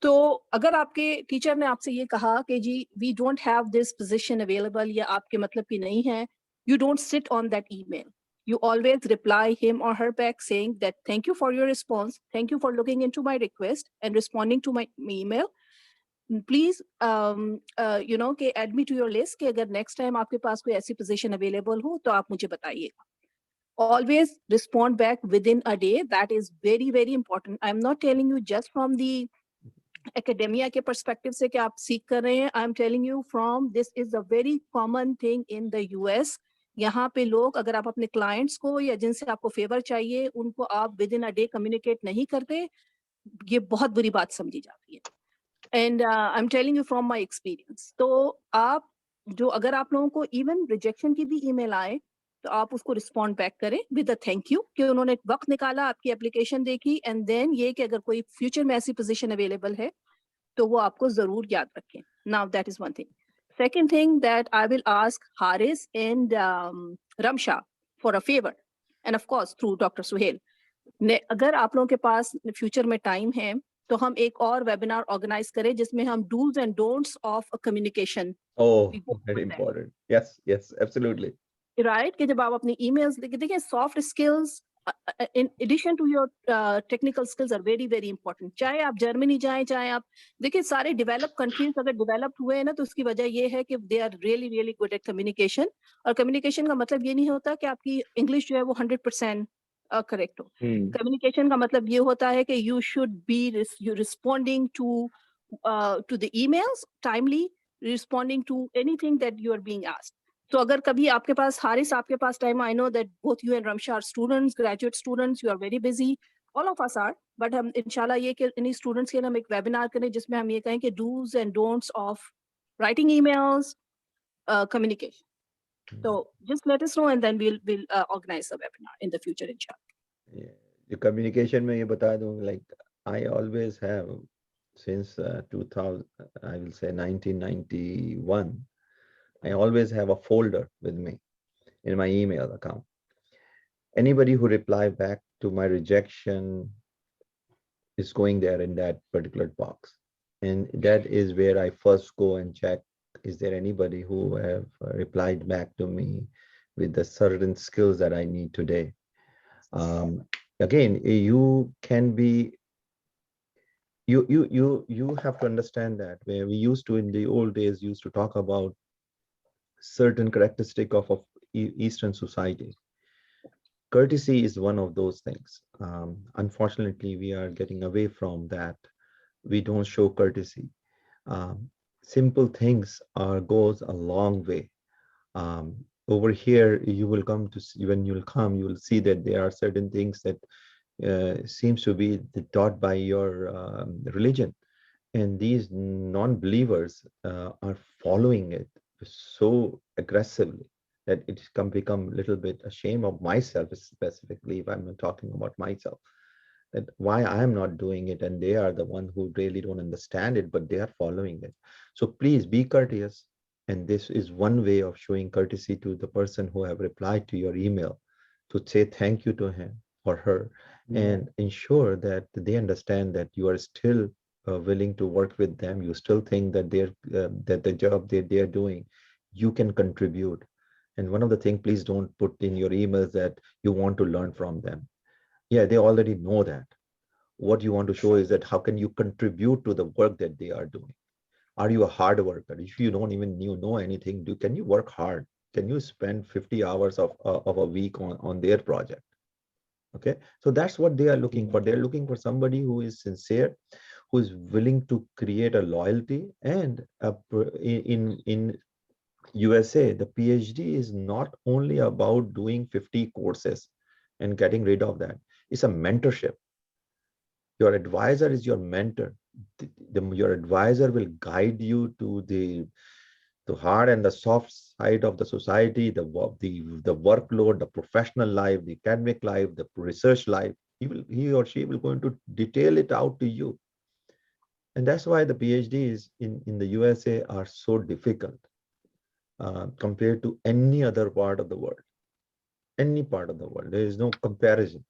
तो अगर आपके टीचर ने आपसे ये कहा कि जी we don't have this position available या आपके मतलब की नहीं है, you don't sit on that email. You always reply him or her back saying that thank you for your response, thank you for looking into my request and responding to my email. Please कि add me to your list कि अगर next time आपके पास कोई ऐसी position available हो तो आप मुझे बताइएगा. Always respond back with in a day. That is very very important. I am not telling you just from the academia के पर्सपेक्टिव से कि आप सीख कर रहे हैं. I am telling you from this is a very common thing in the US. यहाँ पे लोग, अगर आप अपने क्लाइंट्स को या जिनसे आपको फेवर चाहिए उनको आप with in a day communicate नहीं करते, ये बहुत बुरी बात समझी जाती है. And I'm telling you from my experience. तो आप जो, अगर आप लोगों को इवन रिजेक्शन की भी ईमेल आए तो आप उसको रिस्पॉन्ड बैक करें विद अ थैंक यू कि उन्होंने वक्त निकाला, आपकी एप्लीकेशन देखी, एंड देन ये कि अगर कोई फ्यूचर में ऐसी पोजीशन अवेलेबल है तो वो आपको जरूर याद रखें. Now that is one thing. Second thing that I will ask Haris and Ramsha for a favour, and of course through doctor Suhail. अगर आप लोगों के पास फ्यूचर में टाइम है तो हम एक और वेबिनार ऑर्गेनाइज करें जिसमें हम dos and don'ts of communication. Very important. Yes, absolutely. Right कि जब आप अपनी ईमेल्स देखिए, soft skills in addition to your technical skills are very very important. चाहे आप जर्मनी जाएं, चाहे आप देखिए सारे डेवलप कंट्रीज अगर डेवलप हुए हैं ना तो उसकी वजह ये है कि they are really really good at communication. और कम्युनिकेशन का मतलब ये नहीं होता कि आपकी इंग्लिश जो है वो 100% करेक्ट हो. कम्युनिकेशन का मतलब ये होता है कि you should be responding to the emails timely, responding to anything that you are being asked. तो अगर कभी आपके पास, हारिस आपके पास time, I know that both you and Ramsha are students, graduate students, you are very busy, all of us are, but हम इंशाल्लाह ये कि इन्हीं स्टूडेंट्स के लिए हम एक वेबिनार करें जिसमें हम ये कहें कि dos and don'ts of writing emails, communication. So just let us know and then we'll organize a webinar in the future, inshallah. Yeah, the communication में ये बता दूं, like I always have since 2000, I will say 1991, I always have a folder with me in my email account. Anybody who reply back to my rejection is going there in that particular box, and that is where I first go and check, is there anybody who have replied back to me with the certain skills that I need today. Again, you can be, you have to understand that where we used to, in the old days, used to talk about certain characteristic of Eastern society. Courtesy is one of those things. Unfortunately, we are getting away from that. We don't show courtesy. Simple things goes a long way. Over here, you will come to see, when you'll come, you will see that there are certain things that seems to be taught by your religion, and these non-believers are following it so aggressively that it can become a little bit ashamed of myself, specifically if I'm not talking about myself, that why I am not doing it, and they are the one who really don't understand it, but they are following it. So please be courteous, and this is one way of showing courtesy to the person who have replied to your email, to say thank you to him or her, and ensure that they understand that you are still willing to work with them. You still think that that the job that they are doing, you can contribute. And one of the things, please don't put in your emails that you want to learn from them. Yeah, they already know that. what you want to show is that how can you contribute to the work that they are doing? Are you a hard worker? If you don't even know anything, can you work hard? Can you spend 50 hours of a week on their project? Okay, so that's what they are looking for. They're looking for somebody who is sincere, who is willing to create a loyalty. And in USA, the PhD is not only about doing 50 courses and getting rid of that. It's a mentorship. Your advisor is your mentor. Your advisor will guide you to the hard and the soft side of the society, the workload, the professional life, the academic life, the research life. He or she will going to detail it out to you. And that's why the PhDs in the USA are so difficult compared to any other part of the world. Any part of the world, there is no comparison.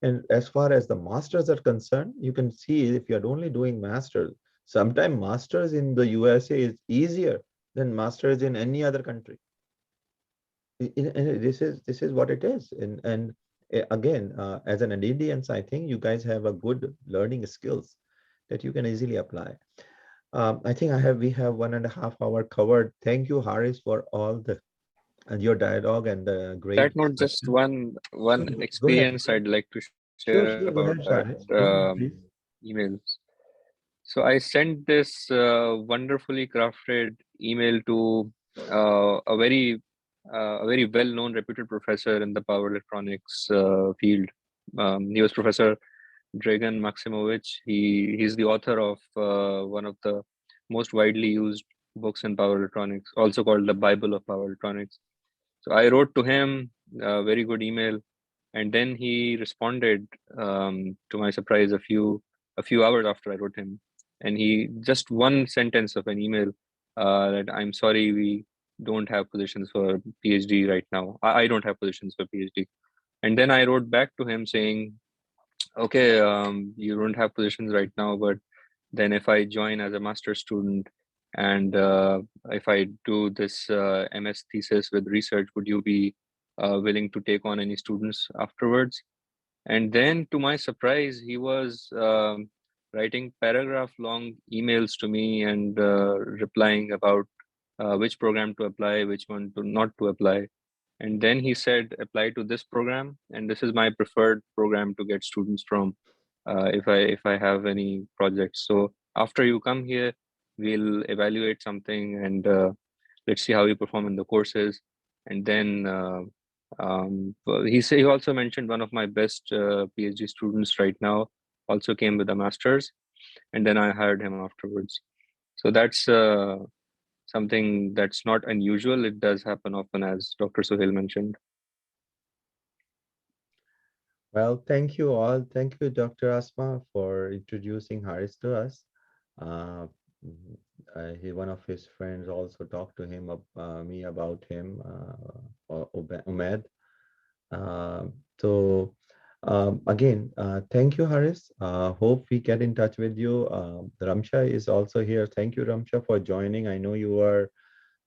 And as far as the masters are concerned, you can see if you're only doing masters, sometimes masters in the USA is easier than masters in any other country. And this is what it is. And again, as an Indians, I think you guys have a good learning skills that you can easily apply. I think we have 1.5 hours covered. Thank you, Haris, for all your dialogue and the great. That not just one Go experience ahead. I'd like to Sure, share go about ahead, that Haris. Go ahead, please. emails. So I sent this wonderfully crafted email to a very well-known, reputed professor in the power electronics field. He was Professor Dragan Maximovich. He's the author of one of the most widely used books in power electronics, also called the Bible of Power Electronics. So I wrote to him a very good email, and then he responded, to my surprise, a few hours after I wrote him, and he just one sentence of an email that I'm sorry, we don't have positions for PhD right now. I don't have positions for PhD. And then I wrote back to him saying, okay, you don't have positions right now, but then if I join as a master's student and if I do this MS thesis with research, would you be willing to take on any students afterwards? And then to my surprise, he was writing paragraph long emails to me and replying about which program to apply, which one to not to apply. And then he said, apply to this program, and this is my preferred program to get students from if I have any projects. So after you come here, we'll evaluate something and let's see how you perform in the courses. And then he also mentioned one of my best PhD students right now also came with a master's, and then I hired him afterwards. So that's something that's not unusual. It does happen often, as Dr. Sohail mentioned. Well, thank you all. Thank you, Dr. Asma, for introducing Haris to us. One of his friends also talked to me about him, Umed. Again, thank you, Haris. Hope we get in touch with you. Ramsha is also here. Thank you, Ramsha, for joining. I know you are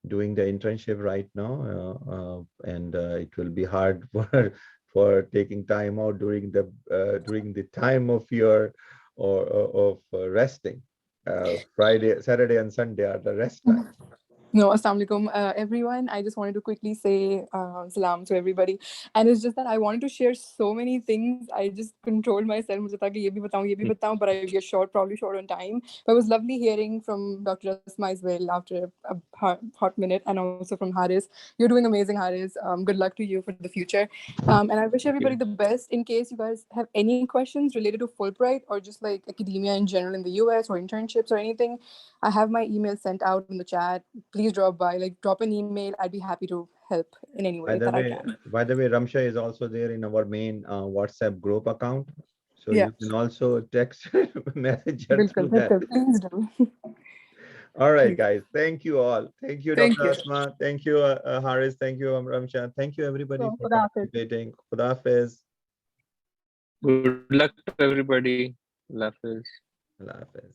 doing the internship right now, and it will be hard for taking time out during the time of your of resting. Friday, Saturday, and Sunday are the rest time. No, Assalamu alaikum, everyone. I just wanted to quickly say salam to everybody. And it's just that I wanted to share so many things. I just controlled myself. मुझे था कि ये भी बताऊं, but I get probably short on time. But it was lovely hearing from Dr. Asma as well after a hot minute, and also from Haris. You're doing amazing, Haris. Good luck to you for the future. And I wish everybody the best. In case you guys have any questions related to Fulbright or just like academia in general in the US or internships or anything, I have my email sent out in the chat. Please drop by, drop an email. I'd be happy to help in any way that I can. By the way, Ramsha is also there in our main WhatsApp group account. So you can also text messenger through that. Please do. All right, guys. Thank you all. Thank you, Dr. Asma. Thank you, Haris. Thank you, Ramsha. Thank you, everybody, for participating. Khuda Hafiz. Good luck to everybody. Allah Hafiz. Allah Hafiz.